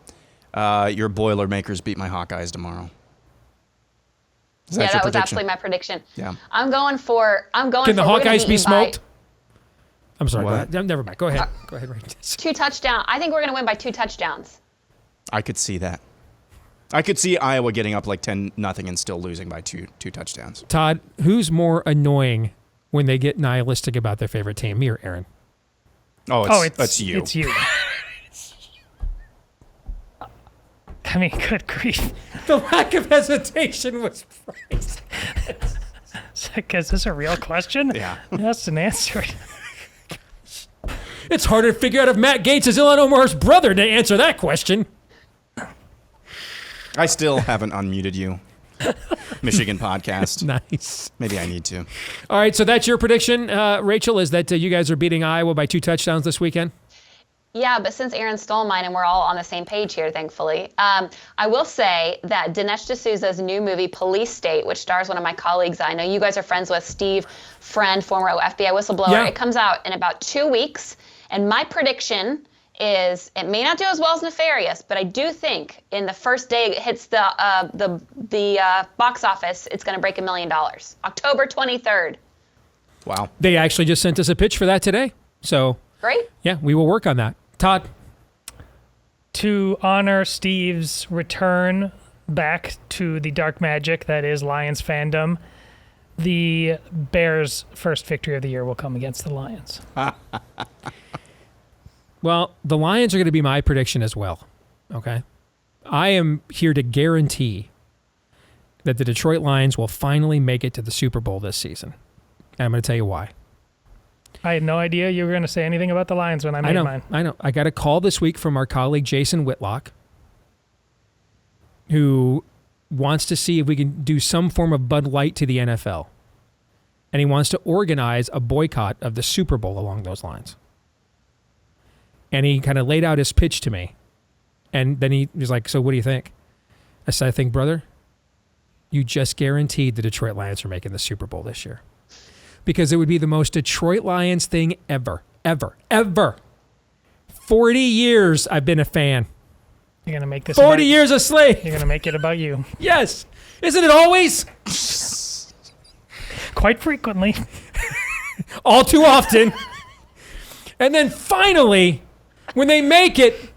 Your Boilermakers beat my Hawkeyes tomorrow. That was absolutely my prediction. Yeah. I'm going for. Can the Hawkeyes be smoked? I'm sorry. Go ahead. Never mind. Go ahead. Go ahead. 2 touchdowns. I think we're going to win by 2 touchdowns. I could see that. I could see Iowa getting up like 10-0 and still losing by two touchdowns. Todd, who's more annoying when they get nihilistic about their favorite team? Me or Aaron? It's you. It's you. I mean, good grief. The lack of hesitation was priceless. Is this a real question? Yeah. That's an answer. It's harder to figure out if Matt Gaetz is Ilhan Omar's brother to answer that question. I still haven't unmuted you. Michigan podcast. Nice. Maybe I need to. All right, so that's your prediction, Rachel, is that you guys are beating Iowa by 2 touchdowns this weekend? Yeah, but since Aaron stole mine and we're all on the same page here, thankfully, I will say that Dinesh D'Souza's new movie, Police State, which stars one of my colleagues I know you guys are friends with, Steve Friend, former FBI whistleblower, It comes out in about 2 weeks. And my prediction is it may not do as well as Nefarious, but I do think in the first day it hits the box office, it's going to break $1 million. October 23rd. Wow. They actually just sent us a pitch for that today. So great. Yeah, we will work on that. Todd? To honor Steve's return back to the dark magic that is Lions fandom, the Bears' first victory of the year will come against the Lions. Well, the Lions are going to be my prediction as well. Okay. I am here to guarantee that the Detroit Lions will finally make it to the Super Bowl this season. And I'm going to tell you why. I had no idea you were going to say anything about the Lions when I made mine. I know. I got a call this week from our colleague Jason Whitlock, who wants to see if we can do some form of Bud Light to the NFL. And he wants to organize a boycott of the Super Bowl along those lines. And he kind of laid out his pitch to me. And then he was like, so what do you think? I said, I think, brother, you just guaranteed the Detroit Lions are making the Super Bowl this year. Because it would be the most Detroit Lions thing ever, ever, ever. 40 years I've been a fan. You're going to make this 40 years a slave. You're going to make it about you. Yes. Isn't it always? Quite frequently. All too often. And then finally, when they make it,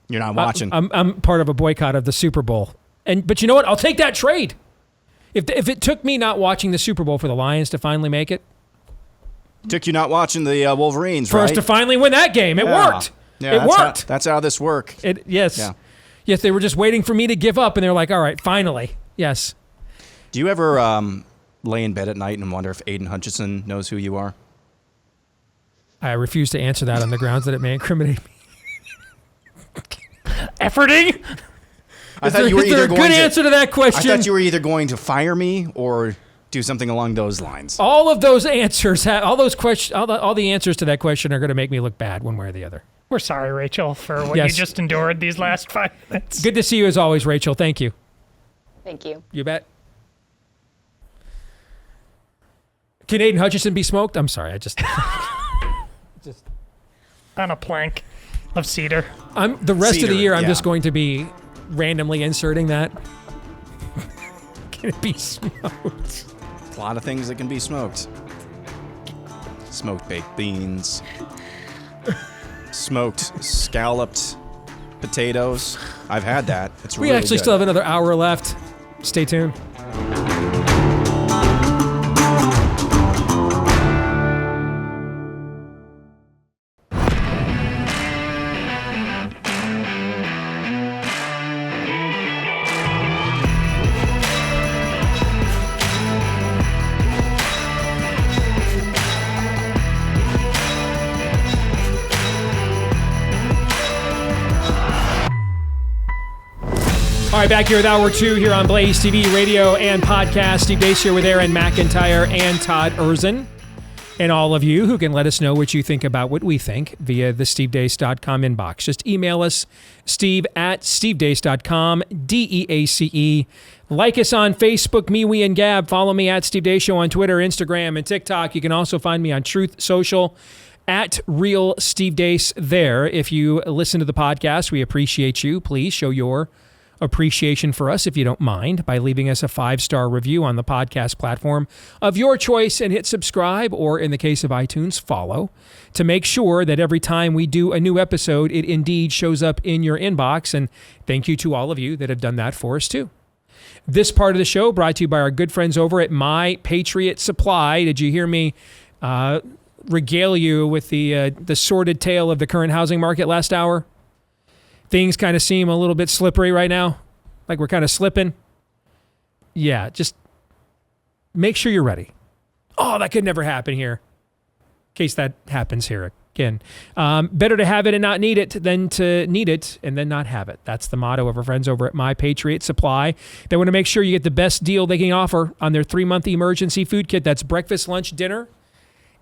you're not watching. I'm part of a boycott of the Super Bowl. But you know what? I'll take that trade. If it took me not watching the Super Bowl for the Lions to finally make it. Took you not watching the Wolverines, for right? us to finally win that game. It worked. Yeah, it worked. That's how this worked. Yes. Yeah. Yes, they were just waiting for me to give up, and they're like, all right, finally. Yes. Do you ever lay in bed at night and wonder if Aiden Hutchinson knows who you are? I refuse to answer that on the grounds that it may incriminate me. Efforting? I thought you were either going good answer to that question? I thought you were either going to fire me or do something along those lines. All of those answers, all the answers to that question are going to make me look bad one way or the other. We're sorry, Rachel, for what you just endured these last 5 minutes. Good to see you as always, Rachel. Thank you. Thank you. You bet. Can Aiden Hutchinson be smoked? I'm sorry, I just on a plank of cedar. The rest of the year, I'm yeah. just going to be randomly inserting that. Can it be smoked? A lot of things that can be smoked. Smoked baked beans. Smoked scalloped potatoes. I've had that. It's We really actually good. still have another hour left. Stay tuned. All right, back here with Hour 2 here on Blaze TV, radio, and podcast. Steve Deace here with Aaron McIntyre and Todd Erzin. And all of you who can let us know what you think about what we think via the stevedeace.com inbox. Just email us, steve@stevedeace.com, DEACE. Like us on Facebook, me, we, and Gab. Follow me at Steve Deace Show on Twitter, Instagram, and TikTok. You can also find me on Truth Social at Real Steve Deace there. If you listen to the podcast, we appreciate you. Please show your appreciation for us, if you don't mind, by leaving us a 5-star review on the podcast platform of your choice and hit subscribe, or in the case of iTunes, follow, to make sure that every time we do a new episode, it indeed shows up in your inbox. And thank you to all of you that have done that for us too. This part of the show brought to you by our good friends over at My Patriot Supply. Did you hear me regale you with the sordid tale of the current housing market last hour? Things kind of seem a little bit slippery right now, like we're kind of slipping. Yeah, just make sure you're ready. Oh, that could never happen here. In case that happens here again. Better to have it and not need it than to need it and then not have it. That's the motto of our friends over at My Patriot Supply. They want to make sure you get the best deal they can offer on their 3-month emergency food kit. That's breakfast, lunch, dinner,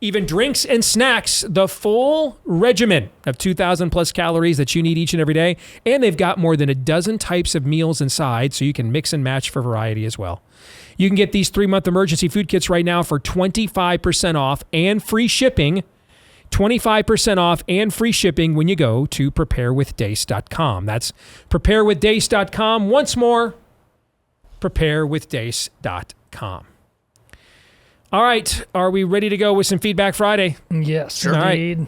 even drinks and snacks, the full regimen of 2,000 plus calories that you need each and every day. And they've got more than a dozen types of meals inside, so you can mix and match for variety as well. You can get these 3-month emergency food kits right now for 25% off and free shipping. 25% off and free shipping when you go to preparewithdeace.com. That's preparewithdeace.com. Once more, preparewithdeace.com. All right, are we ready to go with some Feedback Friday? Yes, All indeed. right.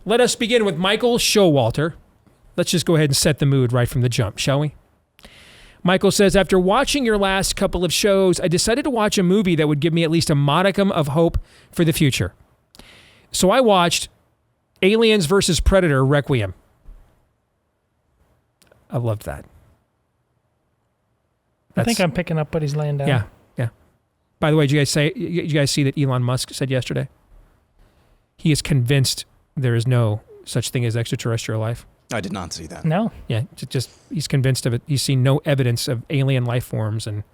Let us begin with Michael Showalter. Let's just go ahead and set the mood right from the jump, shall we? Michael says, after watching your last couple of shows, I decided to watch a movie that would give me at least a modicum of hope for the future. So I watched Aliens vs. Predator Requiem. I loved that. I think I'm picking up what he's laying down. Yeah, yeah. By the way, did you guys see that Elon Musk said yesterday? He is convinced there is no such thing as extraterrestrial life. I did not see that. No. Yeah, just he's convinced of it. He's seen no evidence of alien life forms and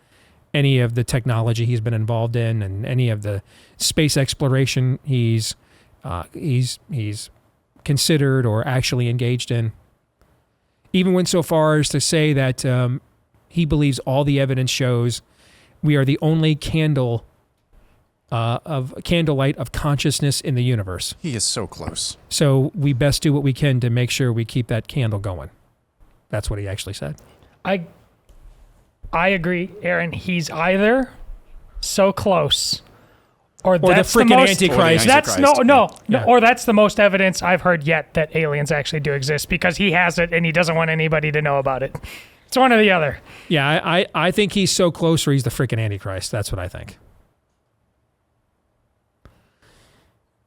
any of the technology he's been involved in and any of the space exploration he's considered or actually engaged in. Even went so far as to say that he believes all the evidence shows we are the only candlelight of consciousness in the universe. He is so close. So we best do what we can to make sure we keep that candle going. That's what he actually said. I agree, Aaron. He's either so close, or that's the freaking most, Antichrist. That's Yeah. or that's the most evidence I've heard yet that aliens actually do exist, because he has it and he doesn't want anybody to know about it. It's one or the other. Yeah, I think he's so close, or he's the freaking Antichrist. That's what I think.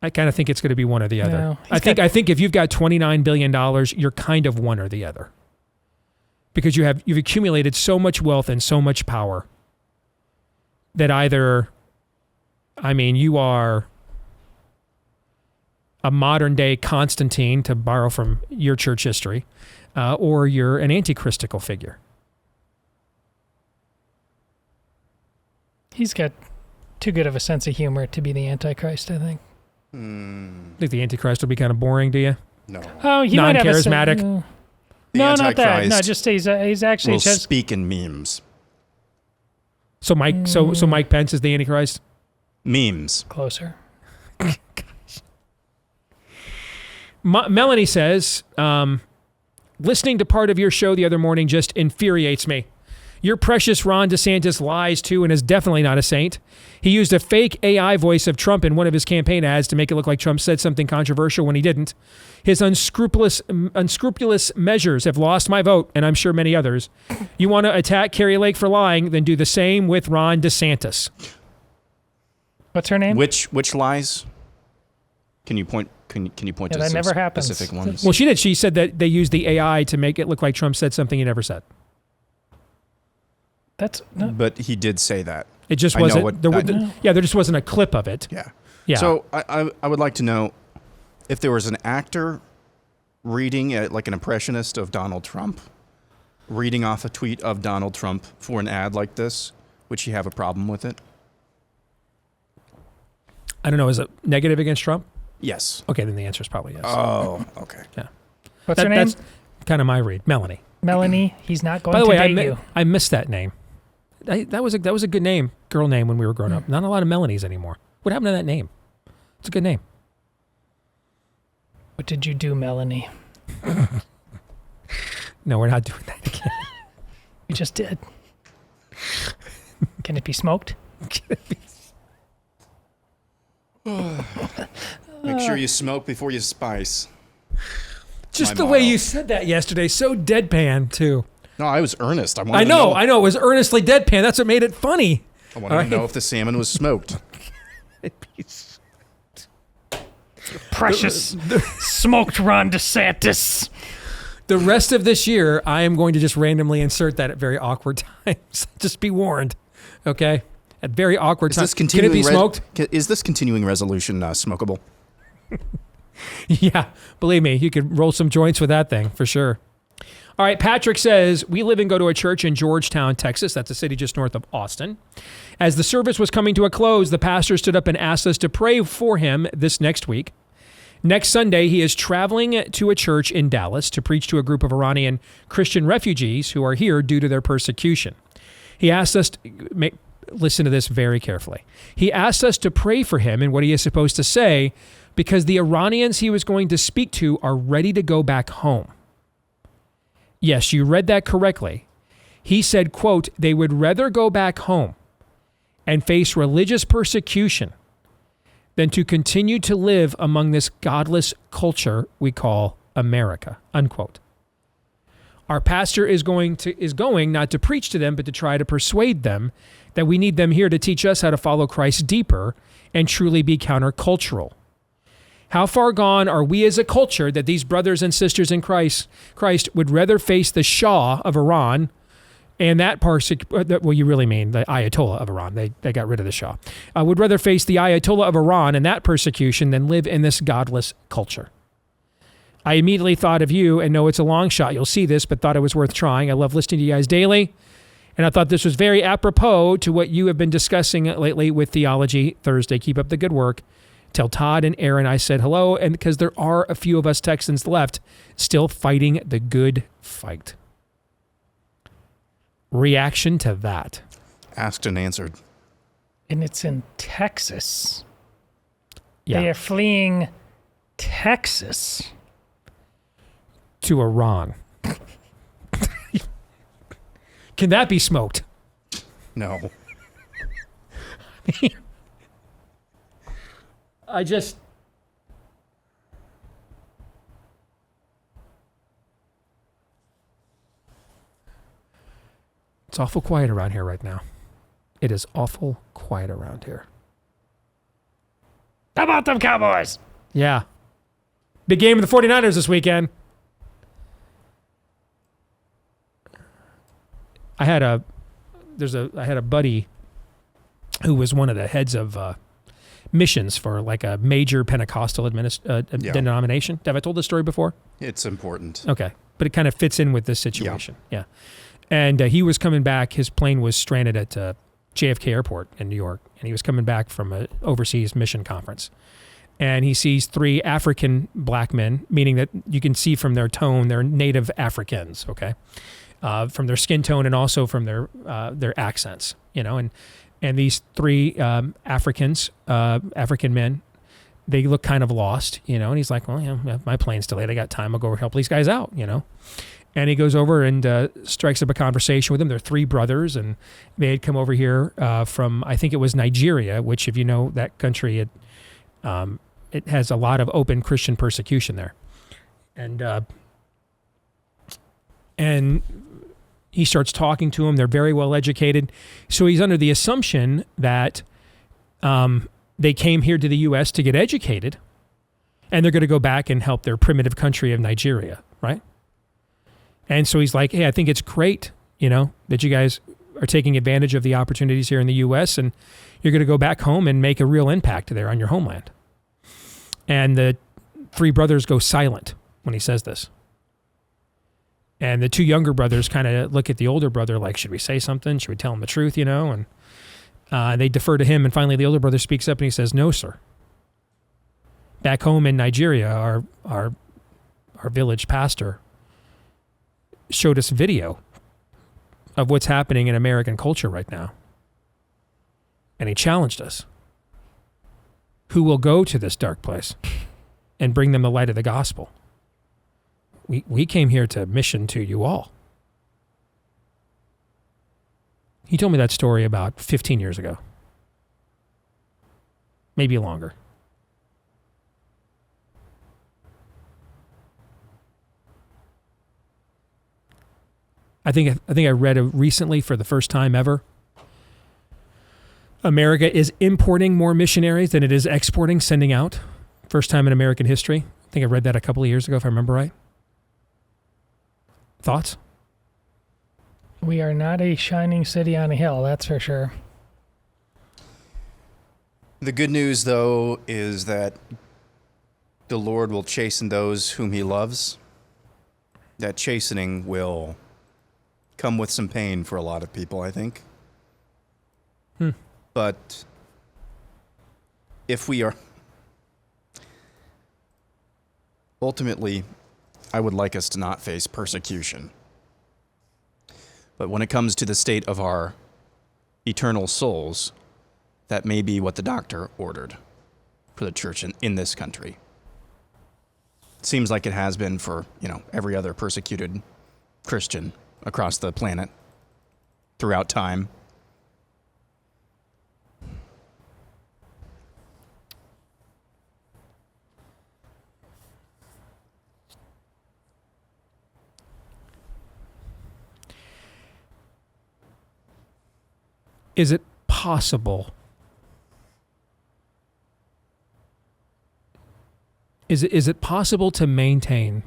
I kind of think it's going to be one or the other. No, I think if you've got $29 billion, you're kind of one or the other. Because you've accumulated so much wealth and so much power that either, you are a modern day Constantine, to borrow from your church history, or you're an antichristical figure. He's got too good of a sense of humor to be the Antichrist, I think. Think the Antichrist will be kind of boring, do you? No. Oh, he might have a non-charismatic. no, The not that. No, Antichrist just he's actually will just speak in memes. So Mike, so Mike Pence is the Antichrist. Memes. closer. Melanie says, listening to part of your show the other morning just infuriates me. Your precious Ron DeSantis lies too and is definitely not a saint. He used a fake AI voice of Trump in one of his campaign ads to make it look like Trump said something controversial when he didn't. His unscrupulous measures have lost my vote, and I'm sure many others. You want to attack Carrie Lake for lying, then do the same with Ron DeSantis. What's her name? Which lies? Can you point? Can you point to that some never happens. specific ones? Well, she did. She said that they used the AI to make it look like Trump said something he never said. That's not, But he did say that. It just I know wasn't. what- There just wasn't a clip of it. Yeah. Yeah. So I would like to know if there was an actor reading like an impressionist of Donald Trump, reading off a tweet of Donald Trump for an ad like this, would she have a problem with it? I don't know. Is it negative against Trump? Yes. Okay, then the answer is probably yes. Oh, okay. Yeah. what's her name? That's kind of my read. Melanie. Melanie. He's not going By the to way, date you. I missed that name. That was a good name, girl name when we were growing up. Not a lot of Melanies anymore. What happened to that name? It's a good name. What did you do, Melanie? No, we're not doing that again. You just did. Can it be smoked? Make sure you smoke before you spice. Just My the way motto. you said that yesterday, so deadpan too. No, I was earnest. I know. It was earnestly deadpan. That's what made it funny. I wanted to know if the salmon was smoked. Precious smoked Ron DeSantis. The rest of this year, I am going to just randomly insert that at very awkward times. Just be warned, okay? At very awkward times. Can it be smoked? Is this continuing resolution smokable? Yeah, believe me, you could roll some joints with that thing for sure. All right, Patrick says, we live and go to a church in Georgetown, Texas. That's a city just north of Austin. As the service was coming to a close, the pastor stood up and asked us to pray for him this next week. Next Sunday, he is traveling to a church in Dallas to preach to a group of Iranian Christian refugees who are here due to their persecution. He asked us listen to this very carefully. He asked us to pray for him and what he is supposed to say because the Iranians he was going to speak to are ready to go back home. Yes, you read that correctly. He said, quote, they would rather go back home and face religious persecution than to continue to live among this godless culture we call America, unquote. Our pastor is going not to preach to them, but to try to persuade them that we need them here to teach us how to follow Christ deeper and truly be countercultural. How far gone are we as a culture that these brothers and sisters in Christ would rather face the Shah of Iran and well, you really mean the Ayatollah of Iran. They got rid of the Shah. Would rather face the Ayatollah of Iran and that persecution than live in this godless culture. I immediately thought of you and know it's a long shot. You'll see this, but thought it was worth trying. I love listening to you guys daily. And I thought this was very apropos to what you have been discussing lately with Theology Thursday. Keep up the good work. Tell Todd and Aaron I said hello, and because there are a few of us Texans left still fighting the good fight. Reaction to that? Asked and answered. And it's in Texas. Yeah. They are fleeing Texas to Iran. Can that be smoked? No. It's awful quiet around here right now. It is awful quiet around here. How about them Cowboys? Yeah. Big game of the 49ers this weekend. I had a buddy who was one of the heads of missions for like a major Pentecostal denomination. Have I told this story before? It's important. Okay. But it kind of fits in with this situation. Yeah. And he was coming back. His plane was stranded at JFK Airport in New York. And he was coming back from an overseas mission conference. And he sees 3 African black men, meaning that you can see from their tone, they're native Africans, okay? From their skin tone and also from their accents, you know? And these 3 African men, they look kind of lost, you know? And he's like, well, yeah, my plane's delayed. I got time. I'll go over help these guys out, you know? And he goes over and strikes up a conversation with them. They're 3 brothers, and they had come over here from, I think it was Nigeria, which, if you know that country, it has a lot of open Christian persecution there. And he starts talking to them. They're very well educated. So he's under the assumption that they came here to the U.S. to get educated, and they're going to go back and help their primitive country of Nigeria, right? And so he's like, hey, I think it's great, you know, that you guys are taking advantage of the opportunities here in the U.S., and you're going to go back home and make a real impact there on your homeland. And the 3 brothers go silent when he says this. And the 2 younger brothers kind of look at the older brother like, should we say something? Should we tell him the truth, you know? And they defer to him. And finally, the older brother speaks up and he says, no, sir. Back home in Nigeria, our village pastor showed us video of what's happening in American culture right now. And he challenged us. Who will go to this dark place and bring them the light of the gospel? We came here to mission to you all. He told me that story about 15 years ago. Maybe longer. I think I read recently for the first time ever, America is importing more missionaries than it is exporting, sending out. First time in American history. I think I read that a couple of years ago, if I remember right. Thoughts? We are not a shining city on a hill, that's for sure. The good news, though, is that the Lord will chasten those whom he loves. That chastening will come with some pain for a lot of people, I think. But if we are... Ultimately, I would like us to not face persecution. But when it comes to the state of our eternal souls, that may be what the doctor ordered for the church in this country. It seems like it has been for, every other persecuted Christian across the planet throughout time. Is it possible? Is it possible to maintain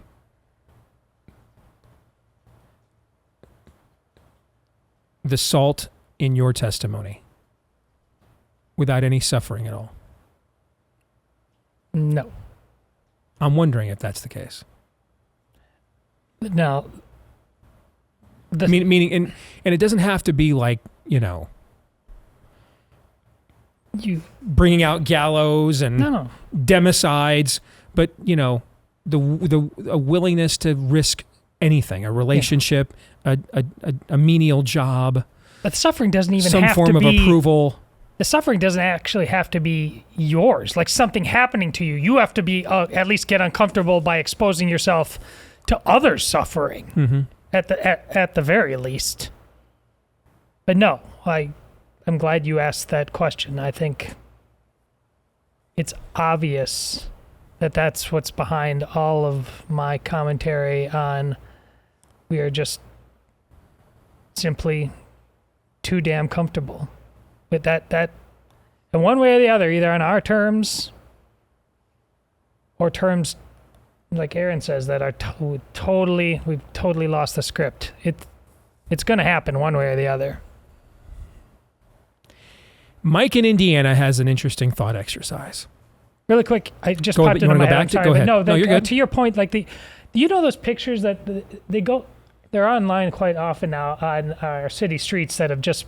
the salt in your testimony without any suffering at all? No. I'm wondering if that's the case. Now, meaning, and it doesn't have to be like, you bringing out gallows and democides, but a willingness to risk anything, a relationship, a menial job. But suffering doesn't even some have form to of be approval. The suffering doesn't actually have to be yours. Like something happening to you, you have to be at least get uncomfortable by exposing yourself to others' suffering. Mm-hmm. At the very least. But no, I'm glad you asked that question. I think it's obvious that that's what's behind all of my commentary on we are just simply too damn comfortable with that in one way or the other, either on our terms or terms like Aaron says that are we've totally lost the script. It's going to happen one way or the other. Mike in Indiana has an interesting thought exercise. Really quick, I just popped into my head. I'm sorry, Go ahead. No, you're good. To your point, like you know those pictures that they're online quite often now on our city streets that have just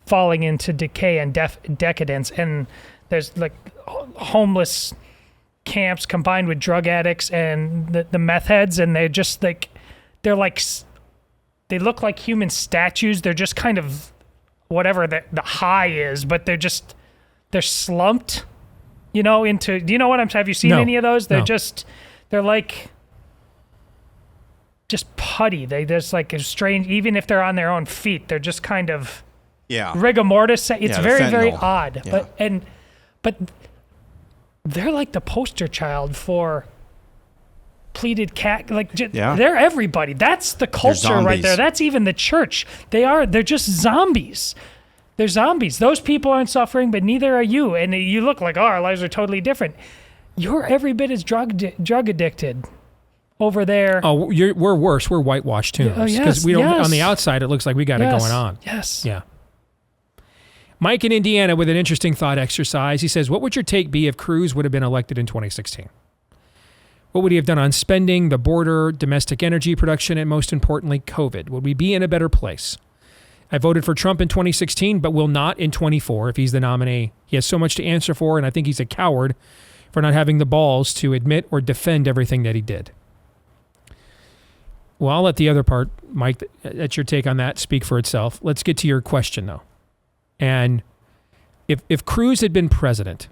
falling into decay and decadence, and there's like homeless camps combined with drug addicts and the meth heads, and they're just like they look like human statues. They're just kind of whatever the high is, but they're slumped, into, do you know what have you seen any of those? They're they're like just putty. They just like a strange, even if they're on their own feet, they're just kind of rigor mortis. It's very, very odd. Yeah. But they're like the poster child for pleated cat. They're everybody. That's the culture right there. That's even the church. They're just zombies. They're zombies. Those people aren't suffering, but neither are you. And you look like, our lives are totally different. You're every bit as drug addicted over there. Oh, we're worse. We're whitewashed tombs. Oh, yes. Because we don't. On the outside, it looks like we got it going on. Yes. Yeah. Mike in Indiana with an interesting thought exercise. He says, what would your take be if Cruz would have been elected in 2016? What would he have done on spending, the border, domestic energy production, and most importantly, COVID? Would we be in a better place? I voted for Trump in 2016, but will not in 24 if he's the nominee. He has so much to answer for, and I think he's a coward for not having the balls to admit or defend everything that he did. Well, I'll let the other part, Mike, that's your take on that, speak for itself. Let's get to your question, though. And if Cruz had been president,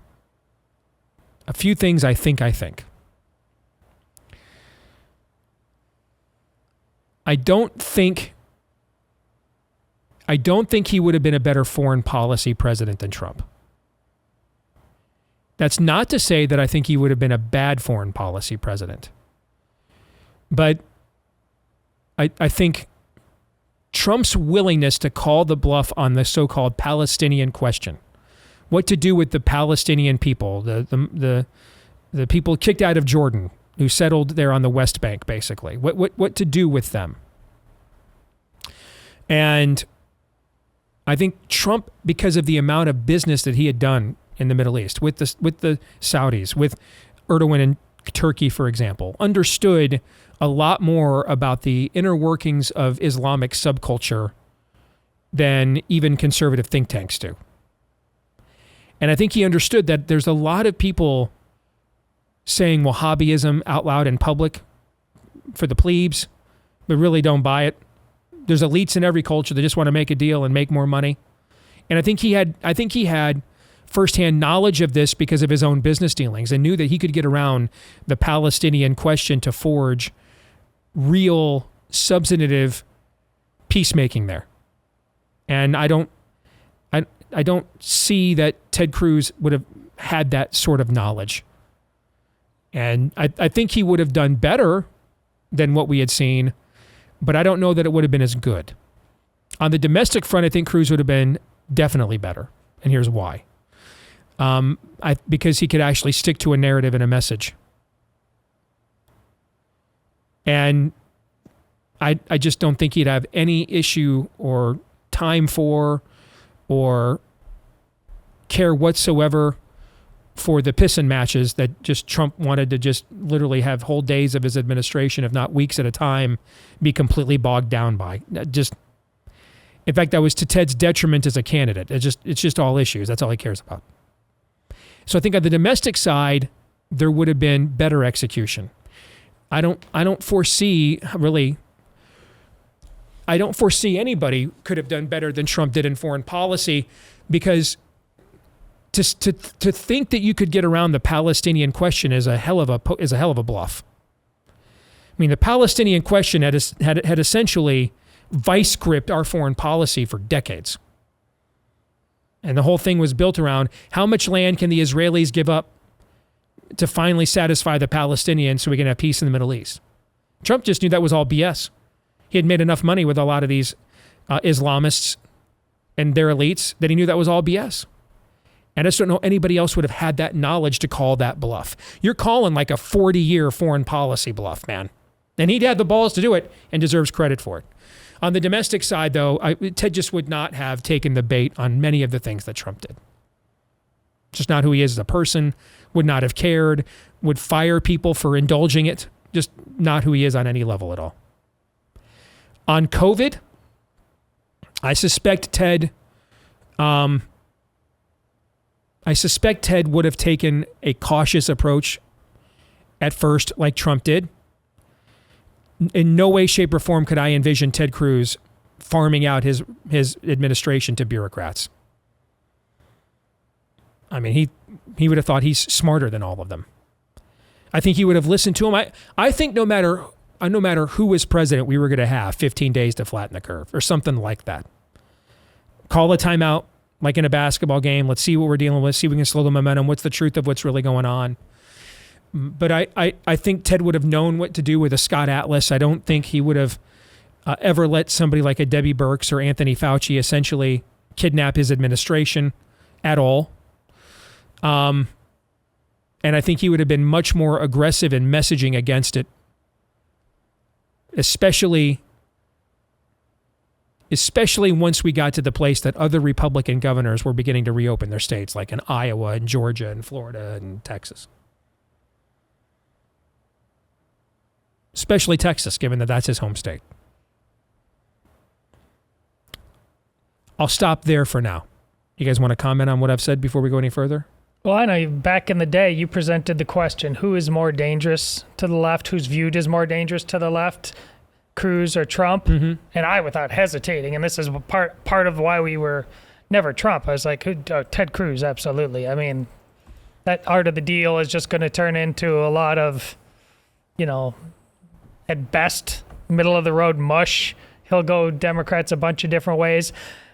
a few things I think. I don't think he would have been a better foreign policy president than Trump. That's not to say that I think he would have been a bad foreign policy president. But I think Trump's willingness to call the bluff on the so-called Palestinian question, what to do with the Palestinian people, the people kicked out of Jordan who settled there on the West Bank, basically, what to do with them. And I think Trump, because of the amount of business that he had done in the Middle East with the Saudis, with Erdogan in Turkey, for example, understood a lot more about the inner workings of Islamic subculture than even conservative think tanks do. And I think he understood that there's a lot of people saying Wahhabism out loud in public for the plebes, but really don't buy it. There's elites in every culture that just want to make a deal and make more money. And I think he had firsthand knowledge of this because of his own business dealings, and knew that he could get around the Palestinian question to forge real substantive peacemaking there. And I don't see that Ted Cruz would have had that sort of knowledge. And I think he would have done better than what we had seen, but I don't know that it would have been as good. On the domestic front, I think Cruz would have been definitely better. And here's why. Because he could actually stick to a narrative and a message. And I just don't think he'd have any issue or time for or care whatsoever for the piss and matches that just Trump wanted to just literally have whole days of his administration, if not weeks at a time, be completely bogged down by. In fact, that was to Ted's detriment as a candidate. It's just all issues. That's all he cares about. So I think on the domestic side, there would have been better execution. I don't foresee anybody could have done better than Trump did in foreign policy, because to think that you could get around the Palestinian question is a hell of a bluff. I mean, the Palestinian question had essentially vice gripped our foreign policy for decades. And the whole thing was built around how much land can the Israelis give up to finally satisfy the Palestinians so we can have peace in the Middle East. Trump just knew that was all BS. He had made enough money with a lot of these Islamists and their elites that he knew that was all BS. And I just don't know anybody else would have had that knowledge to call that bluff. You're calling like a 40-year foreign policy bluff, man. And he'd had the balls to do it and deserves credit for it. On the domestic side, though, Ted just would not have taken the bait on many of the things that Trump did. Just not who he is as a person, would not have cared, would fire people for indulging it. Just not who he is on any level at all. On COVID, I suspect Ted would have taken a cautious approach at first, like Trump did. In no way, shape, or form could I envision Ted Cruz farming out his administration to bureaucrats. I mean, he would have thought he's smarter than all of them. I think he would have listened to him. I think no matter who was president, we were going to have 15 days to flatten the curve or something like that. Call a timeout, like in a basketball game. Let's see what we're dealing with. See if we can slow the momentum. What's the truth of what's really going on? But I think Ted would have known what to do with a Scott Atlas. I don't think he would have ever let somebody like a Debbie Birx or Anthony Fauci essentially kidnap his administration at all. And I think he would have been much more aggressive in messaging against it, especially once we got to the place that other Republican governors were beginning to reopen their states, like in Iowa and Georgia and Florida and Texas. Especially Texas, given that that's his home state. I'll stop there for now. You guys want to comment on what I've said before we go any further? Well, I know back in the day, you presented the question, who is more dangerous to the left, who's viewed as more dangerous to the left, Cruz or Trump? Mm-hmm. And I, without hesitating, and this is part of why we were never Trump, I was like, Ted Cruz, absolutely. I mean, that art of the deal is just going to turn into a lot of, at best, middle-of-the-road mush. He'll go Democrats a bunch of different ways,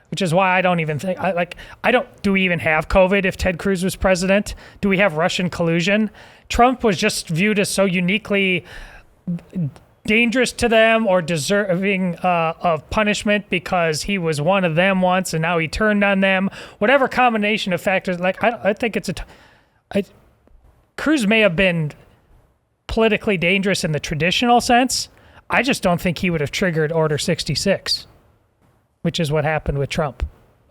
which is why I don't even think, do we even have COVID if Ted Cruz was president? Do we have Russian collusion? Trump was just viewed as so uniquely dangerous to them or deserving of punishment because he was one of them once and now he turned on them. Whatever combination of factors, I think it's Cruz may have been politically dangerous in the traditional sense. I just don't think he would have triggered Order 66, which is what happened with Trump.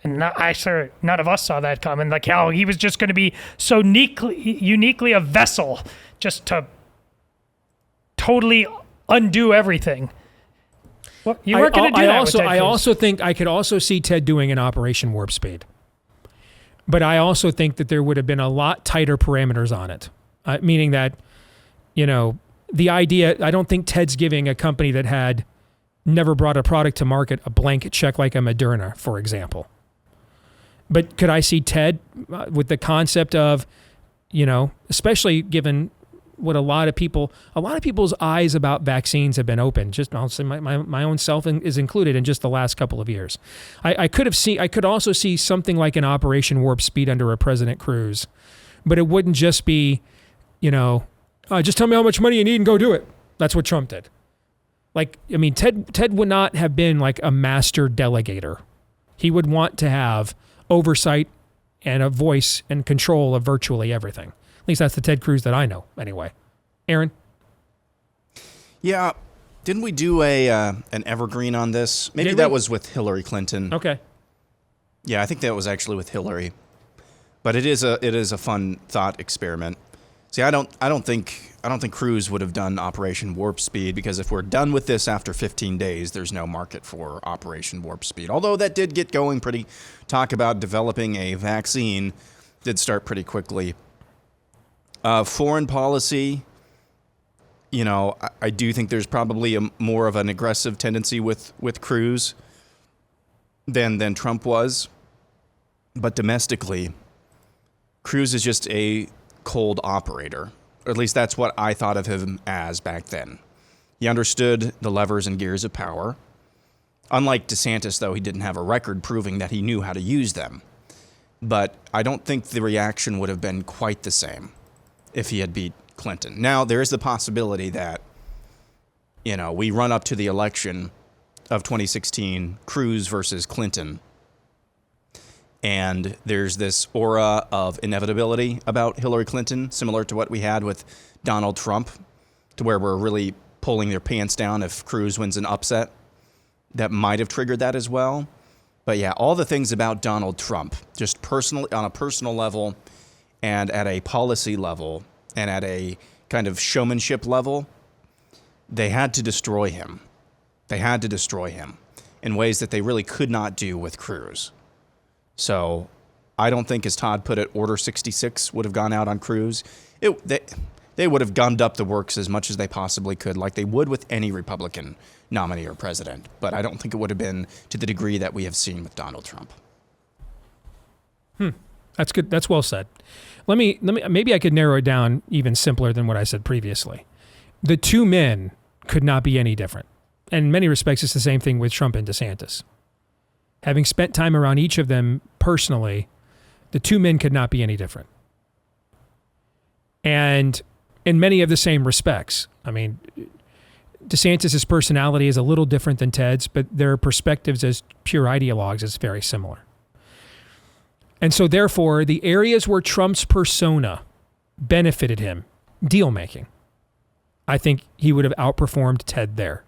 And none of us saw that coming. Like how he was just going to be so uniquely a vessel just to totally undo everything. Well, you weren't going to do that with Ted Cruz. I also think I could also see Ted doing an Operation Warp Speed. But I also think that there would have been a lot tighter parameters on it, meaning that, the idea, I don't think Ted's giving a company that had never brought a product to market a blanket check like a Moderna, for example. But could I see Ted with the concept of, especially given what a lot of people's eyes about vaccines have been open. Just I'll say my own self is included in just the last couple of years. I could also see something like an Operation Warp Speed under a President Cruz, but it wouldn't just be, just tell me how much money you need and go do it. That's what Trump did. Ted would not have been like a master delegator. He would want to have oversight and a voice and control of virtually everything. At least that's the Ted Cruz that I know, anyway. Aaron? Yeah, didn't we do an evergreen on this? Maybe that was with Hillary Clinton. Okay. Yeah, I think that was actually with Hillary. But it is a fun thought experiment. See, I don't think Cruz would have done Operation Warp Speed, because if we're done with this after 15 days, there's no market for Operation Warp Speed. Although that did get going talk about developing a vaccine did start pretty quickly. Foreign policy, I do think there's probably more of an aggressive tendency with Cruz than Trump was. But domestically, Cruz is just a cold operator. Or at least that's what I thought of him as back then. He understood the levers and gears of power. Unlike DeSantis, though, he didn't have a record proving that he knew how to use them. But I don't think the reaction would have been quite the same if he had beat Clinton. Now, there is the possibility that, we run up to the election of 2016, Cruz versus Clinton, and there's this aura of inevitability about Hillary Clinton, similar to what we had with Donald Trump, to where we're really pulling their pants down if Cruz wins an upset. That might have triggered that as well. But yeah, all the things about Donald Trump, just personally, on a personal level and at a policy level and at a kind of showmanship level, they had to destroy him. They had to destroy him in ways that they really could not do with Cruz. So I don't think, as Todd put it, Order 66 would have gone out on Cruz. They would have gummed up the works as much as they possibly could, like they would with any Republican nominee or president. But I don't think it would have been to the degree that we have seen with Donald Trump. That's good. That's well said. Let me. Maybe I could narrow it down even simpler than what I said previously. The two men could not be any different. In many respects, it's the same thing with Trump and DeSantis. Having spent time around each of them personally, the two men could not be any different. And in many of the same respects. I mean, DeSantis' personality is a little different than Ted's, but their perspectives as pure ideologues is very similar. And so therefore, the areas where Trump's persona benefited him, deal-making, I think he would have outperformed Ted there.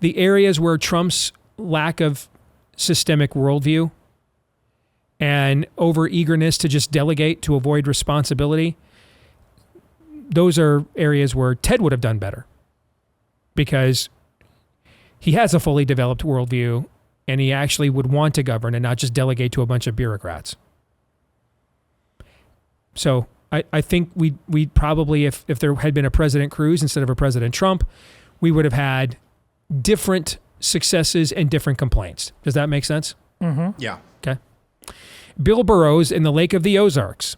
The areas where Trump's lack of systemic worldview and over-eagerness to just delegate to avoid responsibility, those are areas where Ted would have done better, because he has a fully developed worldview and he actually would want to govern and not just delegate to a bunch of bureaucrats. So I think we'd probably, if there had been a President Cruz instead of a President Trump, we would have had different successes and different complaints. Does that make sense? Mm-hmm. Yeah. Okay. Bill Burrows in the Lake of the Ozarks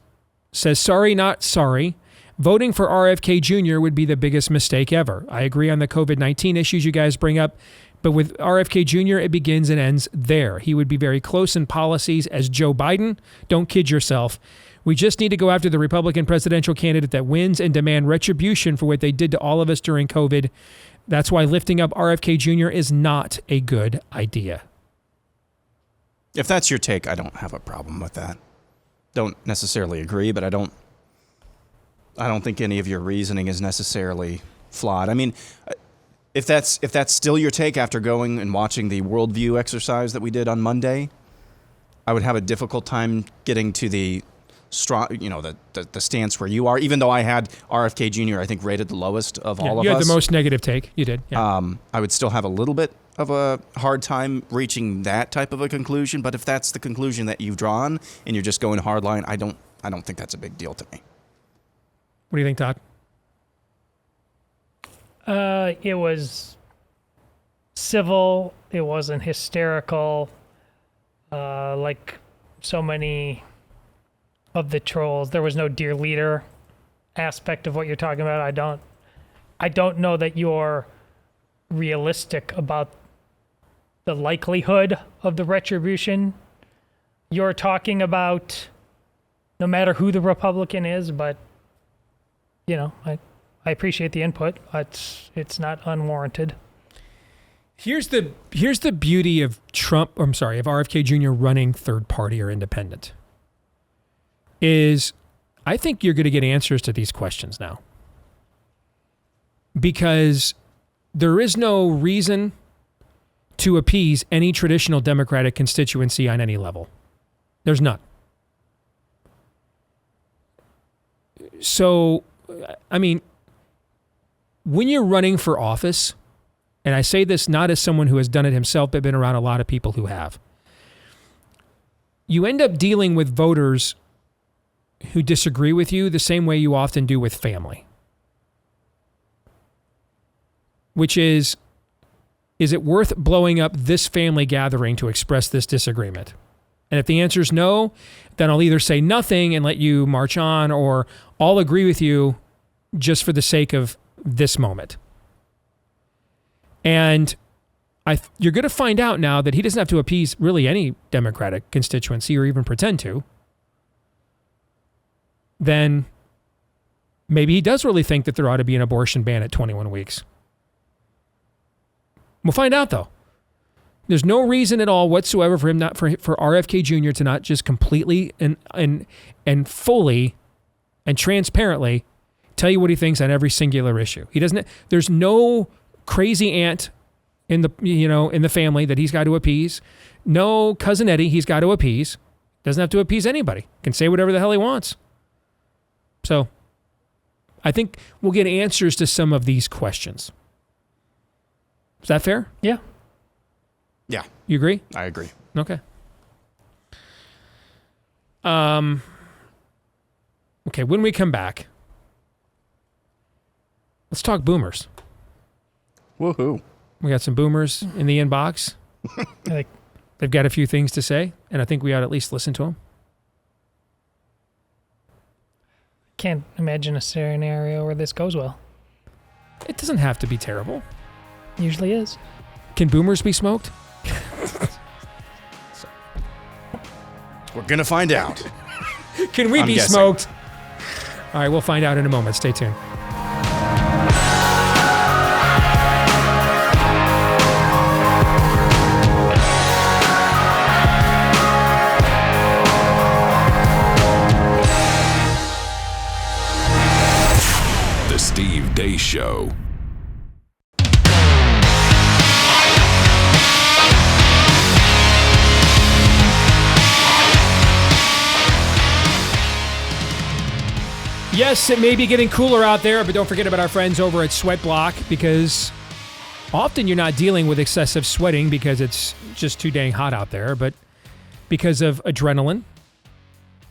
says, sorry, not sorry. Voting for RFK Jr. would be the biggest mistake ever. I agree on the COVID-19 issues you guys bring up, but with RFK Jr., it begins and ends there. He would be very close in policies as Joe Biden. Don't kid yourself. We just need to go after the Republican presidential candidate that wins and demand retribution for what they did to all of us during COVID. That's why lifting up RFK Jr. is not a good idea. If that's your take, I don't have a problem with that. Don't necessarily agree, but I don't think any of your reasoning is necessarily flawed. I mean, if that's still your take after going and watching the worldview exercise that we did on Monday, I would have a difficult time getting to the strong, the stance where you are. Even though I had RFK Jr., I think, rated the lowest of all of us. You had the most negative take. You did. Yeah. I would still have a little bit of a hard time reaching that type of a conclusion. But if that's the conclusion that you've drawn and you're just going hardline, I don't think that's a big deal to me. What do you think, Todd? It was civil. It wasn't hysterical. Like so many of the trolls. There was no dear leader aspect of what you're talking about. I don't know that you're realistic about the likelihood of the retribution you're talking about, no matter who the Republican is. But I appreciate the input. It's not unwarranted. Here's the beauty of of RFK Jr. running third party or independent. Is I think you're going to get answers to these questions now. Because there is no reason to appease any traditional Democratic constituency on any level. There's none. So, I mean, when you're running for office, and I say this not as someone who has done it himself, but been around a lot of people who have, you end up dealing with voters who disagree with you the same way you often do with family. Which is it worth blowing up this family gathering to express this disagreement? And if the answer is no, then I'll either say nothing and let you march on, or I'll agree with you just for the sake of this moment. And you're going to find out now that he doesn't have to appease really any Democratic constituency or even pretend to. Then maybe he does really think that there ought to be an abortion ban at 21 weeks. We'll find out, though. There's no reason at all whatsoever for him not for RFK Jr. to not just completely and fully and transparently tell you what he thinks on every singular issue. He doesn't. There's no crazy aunt in the family that he's got to appease. No cousin Eddie he's got to appease. Doesn't have to appease anybody. Can say whatever the hell he wants. So, I think we'll get answers to some of these questions. Is that fair? Yeah. Yeah. You agree? I agree. Okay. Okay, when we come back, let's talk boomers. Woohoo. We got some boomers in the inbox. They've got a few things to say, and I think we ought to at least listen to them. Can't imagine a scenario where this goes well. It doesn't have to be terrible. Usually is. Can boomers be smoked? We're going to find out. Can we be guessing. smoked? All right, we'll find out in a moment. Stay tuned. The Steve Deace Show. Yes, it may be getting cooler out there, but don't forget about our friends over at Sweat Block, because often you're not dealing with excessive sweating because it's just too dang hot out there, but because of adrenaline,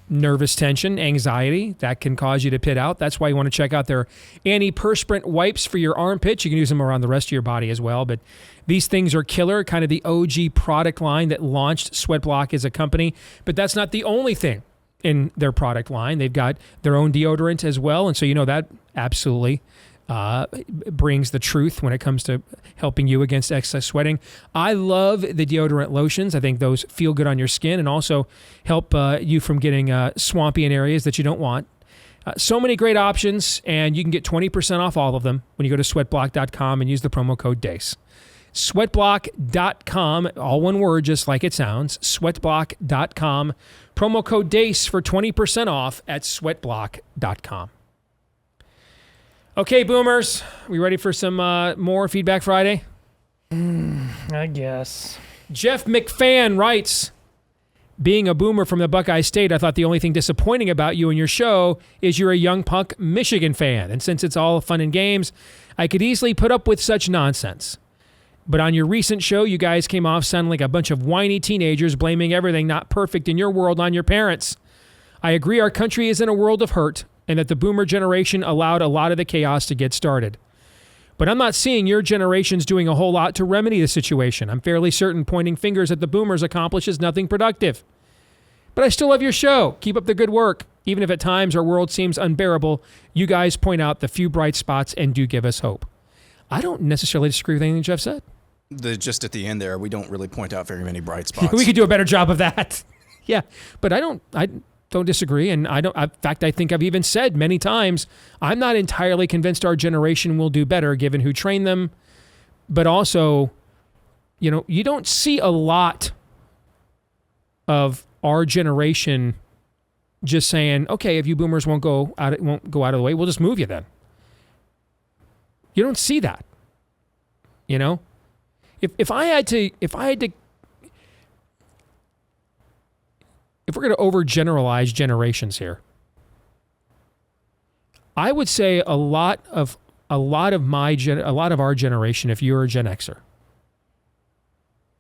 nervous tension, anxiety, that can cause you to pit out. That's why you want to check out their antiperspirant wipes for your armpits. You can use them around the rest of your body as well, but these things are killer, kind of the OG product line that launched Sweat Block as a company, but that's not the only thing in their product line. They've got their own deodorant as well, and so that absolutely brings the truth when it comes to helping you against excess sweating. I love the deodorant lotions. I think those feel good on your skin and also help you from getting swampy in areas that you don't want. So many great options, and you can get 20% off all of them when you go to sweatblock.com and use the promo code DACE. Sweatblock.com, all one word, just like it sounds. Sweatblock.com. Promo code DACE for 20% off at sweatblock.com. Okay, boomers, we ready for some more Feedback Friday? I guess. Jeff McFan writes, being a boomer from the Buckeye State, I thought the only thing disappointing about you and your show is you're a young punk Michigan fan. And since it's all fun and games, I could easily put up with such nonsense. But on your recent show, you guys came off sounding like a bunch of whiny teenagers blaming everything not perfect in your world on your parents. I agree our country is in a world of hurt and that the boomer generation allowed a lot of the chaos to get started. But I'm not seeing your generations doing a whole lot to remedy the situation. I'm fairly certain pointing fingers at the boomers accomplishes nothing productive. But I still love your show. Keep up the good work. Even if at times our world seems unbearable, you guys point out the few bright spots and do give us hope. I don't necessarily disagree with anything Jeff said. Just at the end there, we don't really point out very many bright spots. We could do a better job of that. Yeah, but I don't disagree, and in fact, I think I've even said many times, I'm not entirely convinced our generation will do better given who trained them, but also, you don't see a lot of our generation just saying, okay, if you boomers won't go out of the way, we'll just move you then. You don't see that. If we're going to overgeneralize generations here, I would say a lot of our generation, if you're a Gen Xer,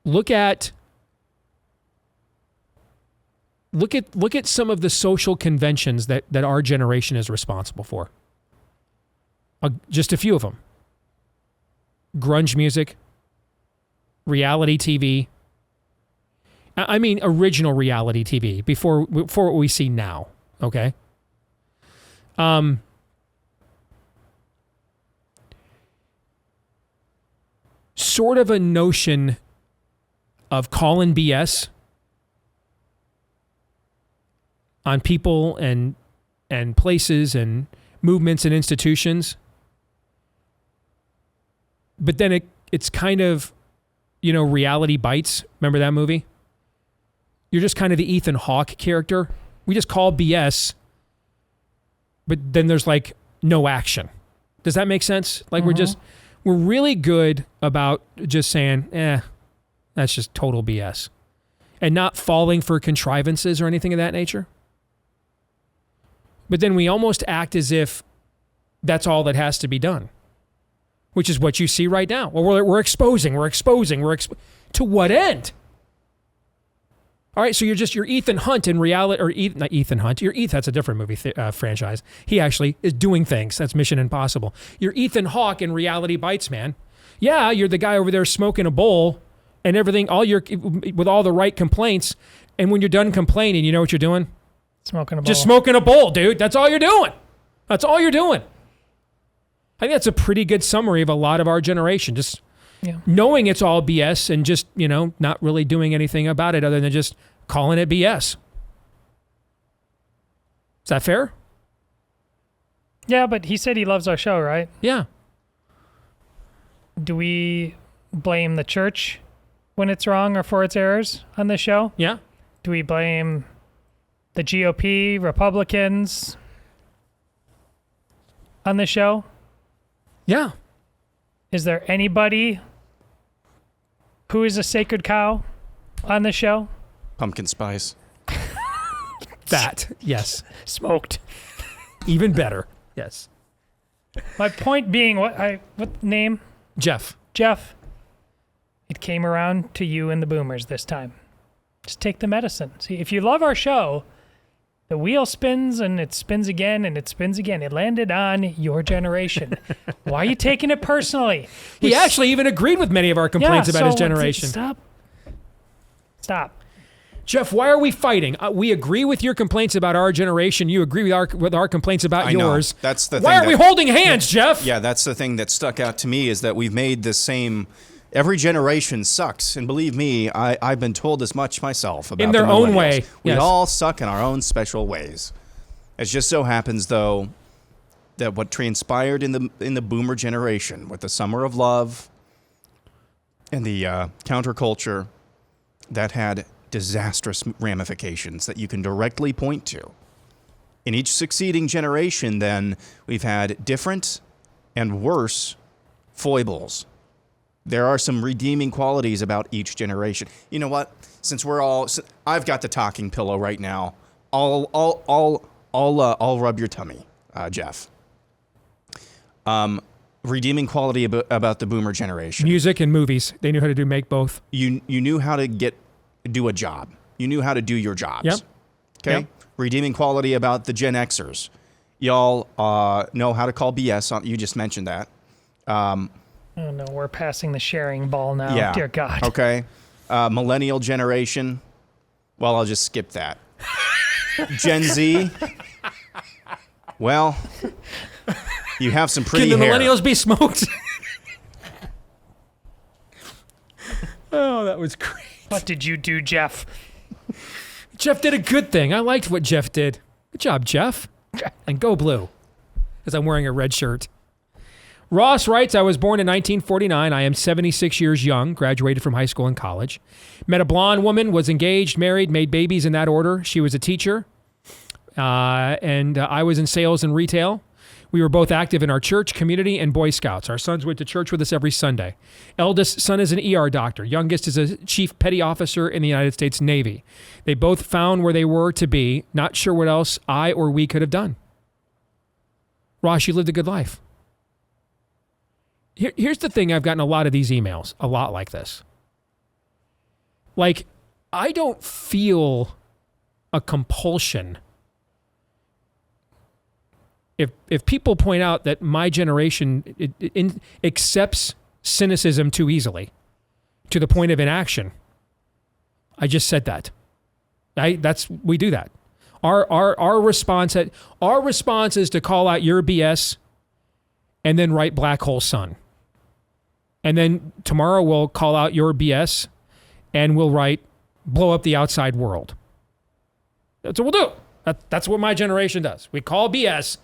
look at some of the social conventions that our generation is responsible for. Just a few of them. Grunge music, reality TV. I mean, original reality TV before what we see now. Okay. Sort of a notion of calling BS on people and places and movements and institutions. But then it's kind of, Reality Bites. Remember that movie? You're just kind of the Ethan Hawke character. We just call BS, but then there's like no action. Does that make sense? Like we're really good about just saying, that's just total BS, and not falling for contrivances or anything of that nature. But then we almost act as if that's all that has to be done, which is what you see right now. Well, we're exposing. To what end? All right, so you're Ethan Hunt in reality, or not Ethan Hunt. That's a different movie franchise. He actually is doing things. That's Mission Impossible. You're Ethan Hawke in Reality Bites, man. Yeah, you're the guy over there smoking a bowl and everything, with all the right complaints. And when you're done complaining, you know what you're doing? Smoking a bowl. Just smoking a bowl, dude. That's all you're doing. That's all you're doing. I think that's a pretty good summary of a lot of our generation. Just knowing it's all BS and just, not really doing anything about it other than just calling it BS. Is that fair? Yeah, but he said he loves our show, right? Yeah. Do we blame the church when it's wrong or for its errors on this show? Yeah. Do we blame the GOP, Republicans on this show? Yeah. Is there anybody who is a sacred cow on the show? Pumpkin spice. That, yes. Smoked. Even better. Yes. My point being, what name? Jeff. Jeff. It came around to you and the boomers this time. Just take the medicine. See, if you love our show, the wheel spins and it spins again and it spins again. It landed on your generation. Why are you taking it personally? He actually even agreed with many of our complaints about his generation. Stop. Jeff, why are we fighting? We agree with your complaints about our generation. You agree with our complaints about yours. That's the thing. Why are we holding hands, Jeff? Yeah, that's the thing that stuck out to me is that we've made the same. Every generation sucks, and believe me, I've been told as much myself about in their own way. We all suck in our own special ways. It just so happens, though, that what transpired in the boomer generation with the Summer of Love and the counterculture, that had disastrous ramifications that you can directly point to. In each succeeding generation, then, we've had different and worse foibles. There are some redeeming qualities about each generation. You know what? Since I've got the talking pillow right now. I'll rub your tummy, Jeff. Redeeming quality about the boomer generation. Music and movies. They knew how to make both. You knew how to do a job. You knew how to do your jobs. Yep. Okay? Yep. Redeeming quality about the Gen Xers. Y'all know how to call BS on. You just mentioned that. Oh no, we're passing the sharing ball now. Dear God. Okay. Millennial generation. Well, I'll just skip that. Gen Z. Well, you have some pretty Can the hair. millennials be smoked? Oh, that was great. What did you do, Jeff? Jeff did a good thing. I liked what Jeff did. Good job, Jeff. And go blue, as I'm wearing a red shirt. Ross writes, I was born in 1949. I am 76 years young, graduated from high school and college. Met a blonde woman, was engaged, married, made babies in that order. She was a teacher, and I was in sales and retail. We were both active in our church, community, and Boy Scouts. Our sons went to church with us every Sunday. Eldest son is an ER doctor. Youngest is a chief petty officer in the United States Navy. They both found where they were to be. Not sure what else I or we could have done. Ross, you lived a good life. Here's the thing. I've gotten a lot of these emails, a lot like this. Like, I don't feel a compulsion. If people point out that my generation accepts cynicism too easily to the point of inaction, I just said that. We do that. Our response is to call out your BS and then write Black Hole Sun. And then tomorrow we'll call out your BS and we'll write blow up the outside world. That's what we'll do. That's what my generation does. We call BS.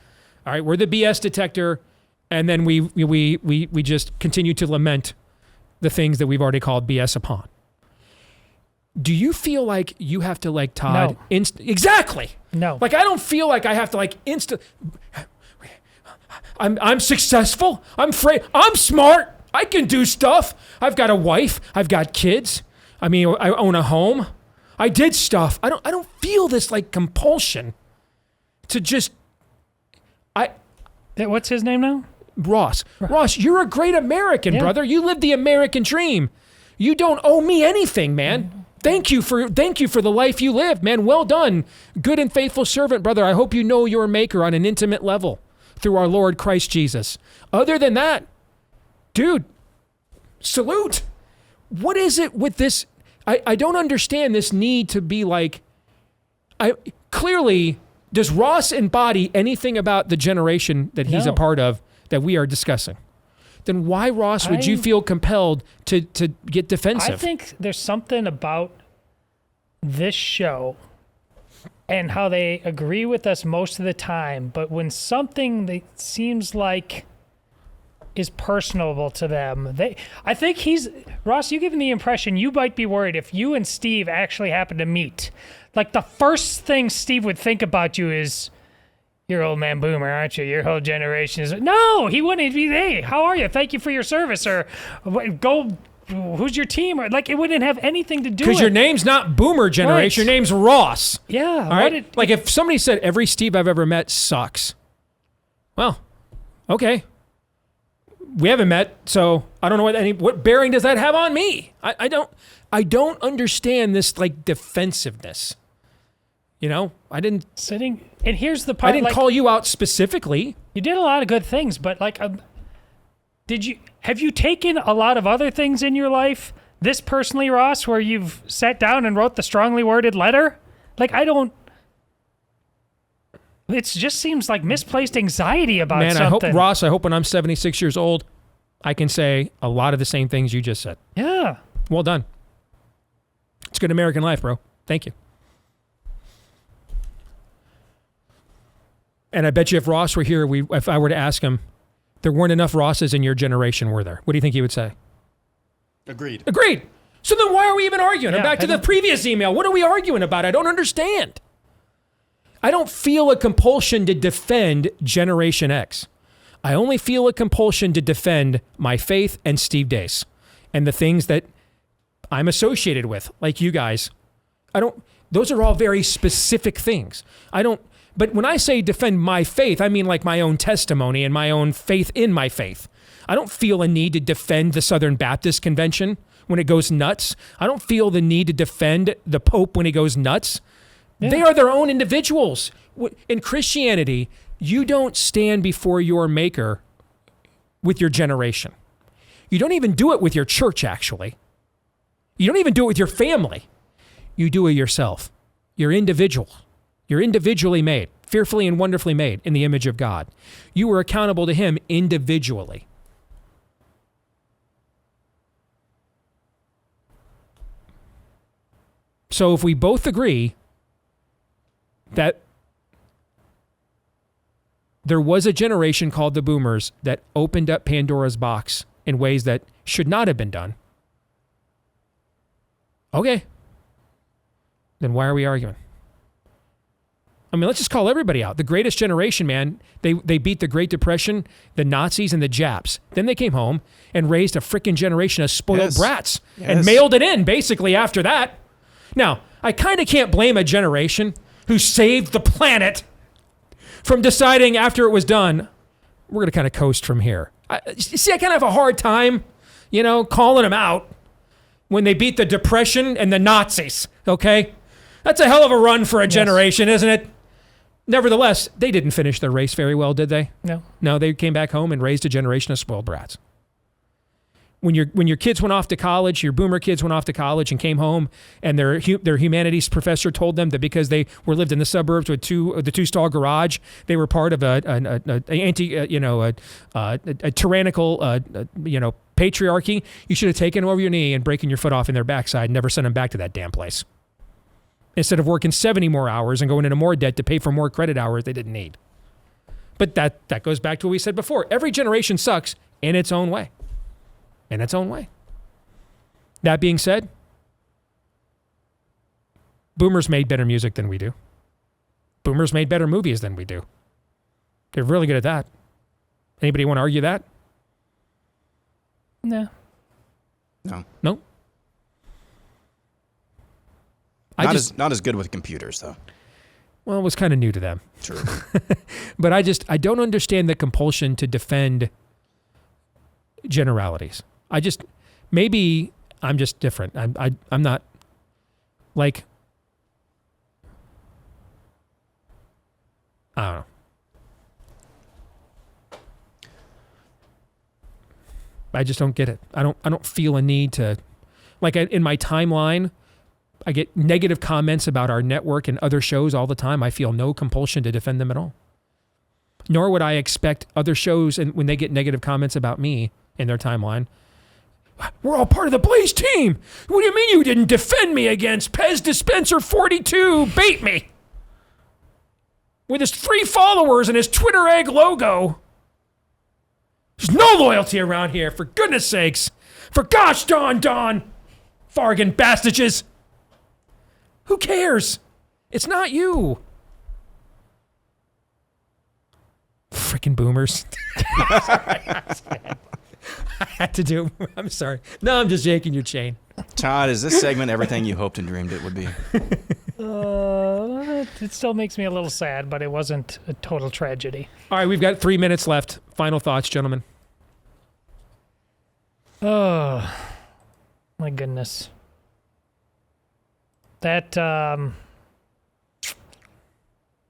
All right, we're the BS detector, and then we just continue to lament the things that we've already called BS upon. Do you feel like you have to, like, Todd? No. Exactly. No. Like, I don't feel like I have to, like, I'm successful. I'm smart. I can do stuff. I've got a wife. I've got kids. I mean, I own a home. I did stuff. I don't feel this, like, compulsion to just. What's his name now? Ross. Ross, you're a great American, brother. You live the American dream. You don't owe me anything, man. Thank you for the life you lived, man. Well done. Good and faithful servant, brother. I hope you know your maker on an intimate level through our Lord Christ Jesus. Other than that, dude, salute. What is it with this? I don't understand this need to be like, clearly, does Ross embody anything about the generation that he's a part of that we are discussing? Then why, Ross, would you feel compelled to get defensive? I think there's something about this show and how they agree with us most of the time, but when something that seems like is personable to them, I think Ross, you give me the impression you might be worried if you and Steve actually happen to meet. Like, the first thing Steve would think about you is, you're old man boomer, aren't you? Your whole generation is... No, he wouldn't be, hey, how are you? Thank you for your service. Or go, who's your team? Or, like, it wouldn't have anything to do with... Because your name's not boomer generation, your name's Ross. Yeah. All right? Like, if somebody said, every Steve I've ever met sucks. Well, okay. We haven't met, so I don't know what bearing does that have on me? I don't understand this, like, defensive-ness. You know, I didn't... And here's the part, I didn't call you out specifically. You did a lot of good things, but, like, have you taken a lot of other things in your life, this personally, Ross, where you've sat down and wrote the strongly worded letter? Like, it just seems like misplaced anxiety about something. Man, I hope when I'm 76 years old, I can say a lot of the same things you just said. Yeah. Well done. It's good American life, bro. Thank you. And I bet you if Ross were here, if I were to ask him, there weren't enough Rosses in your generation, were there? What do you think he would say? Agreed. So then why are we even arguing? Yeah, back to the previous email. What are we arguing about? I don't understand. I don't feel a compulsion to defend Generation X. I only feel a compulsion to defend my faith and Steve Deace and the things that I'm associated with, like you guys. Those are all very specific things. But when I say defend my faith, I mean like my own testimony and my own faith in my faith. I don't feel a need to defend the Southern Baptist Convention when it goes nuts. I don't feel the need to defend the Pope when he goes nuts. Yeah. They are their own individuals. In Christianity, you don't stand before your maker with your generation. You don't even do it with your church, actually. You don't even do it with your family. You do it yourself. You're individual. You're individually made, fearfully and wonderfully made in the image of God. You are accountable to him individually. So if we both agree that there was a generation called the boomers that opened up Pandora's box in ways that should not have been done, okay, then why are we arguing? I mean, let's just call everybody out. The greatest generation, man, they beat the Great Depression, the Nazis, and the Japs. Then they came home and raised a freaking generation of spoiled brats and mailed it in, basically, after that. Now, I kind of can't blame a generation who saved the planet from deciding after it was done, we're going to kind of coast from here. I kind of have a hard time, calling them out when they beat the Depression and the Nazis, okay? That's a hell of a run for a generation, isn't it? Nevertheless, they didn't finish their race very well, did they? No. No, they came back home and raised a generation of spoiled brats. When your kids went off to college, your boomer kids went off to college and came home, and their humanities professor told them that because they lived in the suburbs with the two-stall garage, they were part of a tyrannical patriarchy. You should have taken them over your knee and breaking your foot off in their backside and never sent them back to that damn place. Instead of working 70 more hours and going into more debt to pay for more credit hours they didn't need. But that goes back to what we said before. Every generation sucks in its own way. In its own way. That being said, boomers made better music than we do. Boomers made better movies than we do. They're really good at that. Anybody want to argue that? No. No. No? Not as good with computers, though. Well, it was kind of new to them. True. But I don't understand the compulsion to defend generalities. Maybe I'm just different. I'm not like, I don't know. I just don't get it. I don't feel a need to, in my timeline, I get negative comments about our network and other shows all the time. I feel no compulsion to defend them at all. Nor would I expect other shows, and when they get negative comments about me in their timeline, we're all part of the Blaze team. What do you mean you didn't defend me against Pez Dispenser 42 bait me? With his 3 followers and his Twitter egg logo. There's no loyalty around here, for goodness sakes. For gosh darn Fargan bastages. Who cares? It's not you. Freaking boomers. I had to do it. I'm sorry. No, I'm just yanking your chain. Todd, is this segment everything you hoped and dreamed it would be? It still makes me a little sad, but it wasn't a total tragedy. All right, we've got 3 minutes left. Final thoughts, gentlemen. Oh, my goodness. That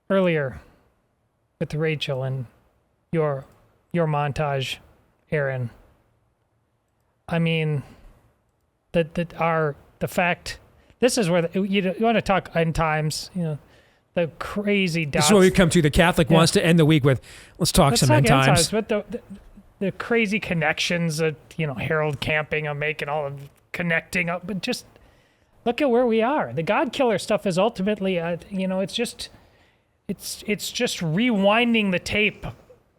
earlier with Rachel and your montage, Aaron. I mean, the fact, this is where you want to talk end times, the crazy dots. This is what we come to. The Catholic wants to end the week with, let's talk some end times. But the crazy connections that, Harold Camping, I'm making all of connecting up, but just look at where we are. The God killer stuff is ultimately, it's just rewinding the tape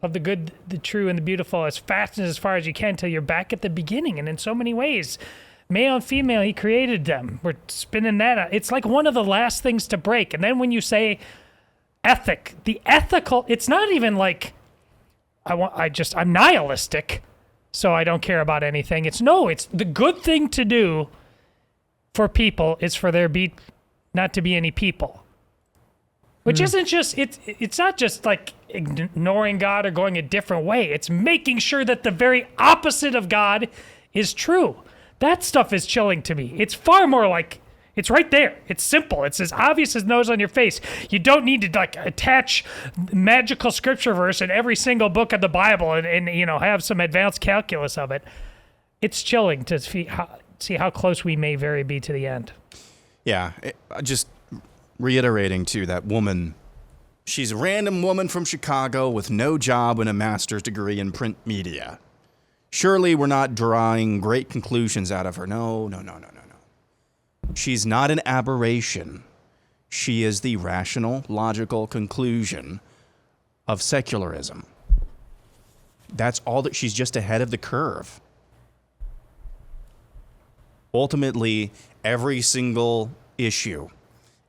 of the good, the true, and the beautiful as fast and as far as you can till you're back at the beginning. And in so many ways, male and female, he created them. We're spinning that out. It's like one of the last things to break. And then when you say the ethical, it's not even like I'm nihilistic, so I don't care about anything. It's the good thing to do for people is for there not to be any people. Which isn't just, it's not just like ignoring God or going a different way. It's making sure that the very opposite of God is true. That stuff is chilling to me. It's far more like, it's right there. It's simple. It's as obvious as nose on your face. You don't need to attach magical scripture verse in every single book of the Bible and have some advanced calculus of it. It's chilling to see how close we may very be to the end. Yeah, just reiterating to that woman, she's a random woman from Chicago with no job and a master's degree in print media. Surely we're not drawing great conclusions out of her. No. She's not an aberration. She is the rational, logical conclusion of secularism. That's all that she's just ahead of the curve. Ultimately, every single issue,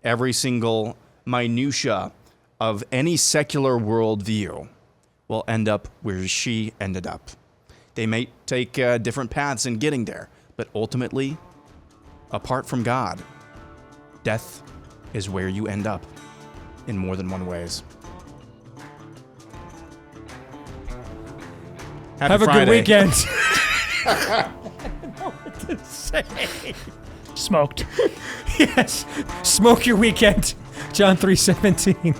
every single minutia of any secular worldview will end up where she ended up. They may take different paths in getting there, but ultimately, apart from God, death is where you end up in more than one ways. Have Friday. a good weekend. I don't know what to say. Smoked. Yes. Smoke your weekend. John 3:17.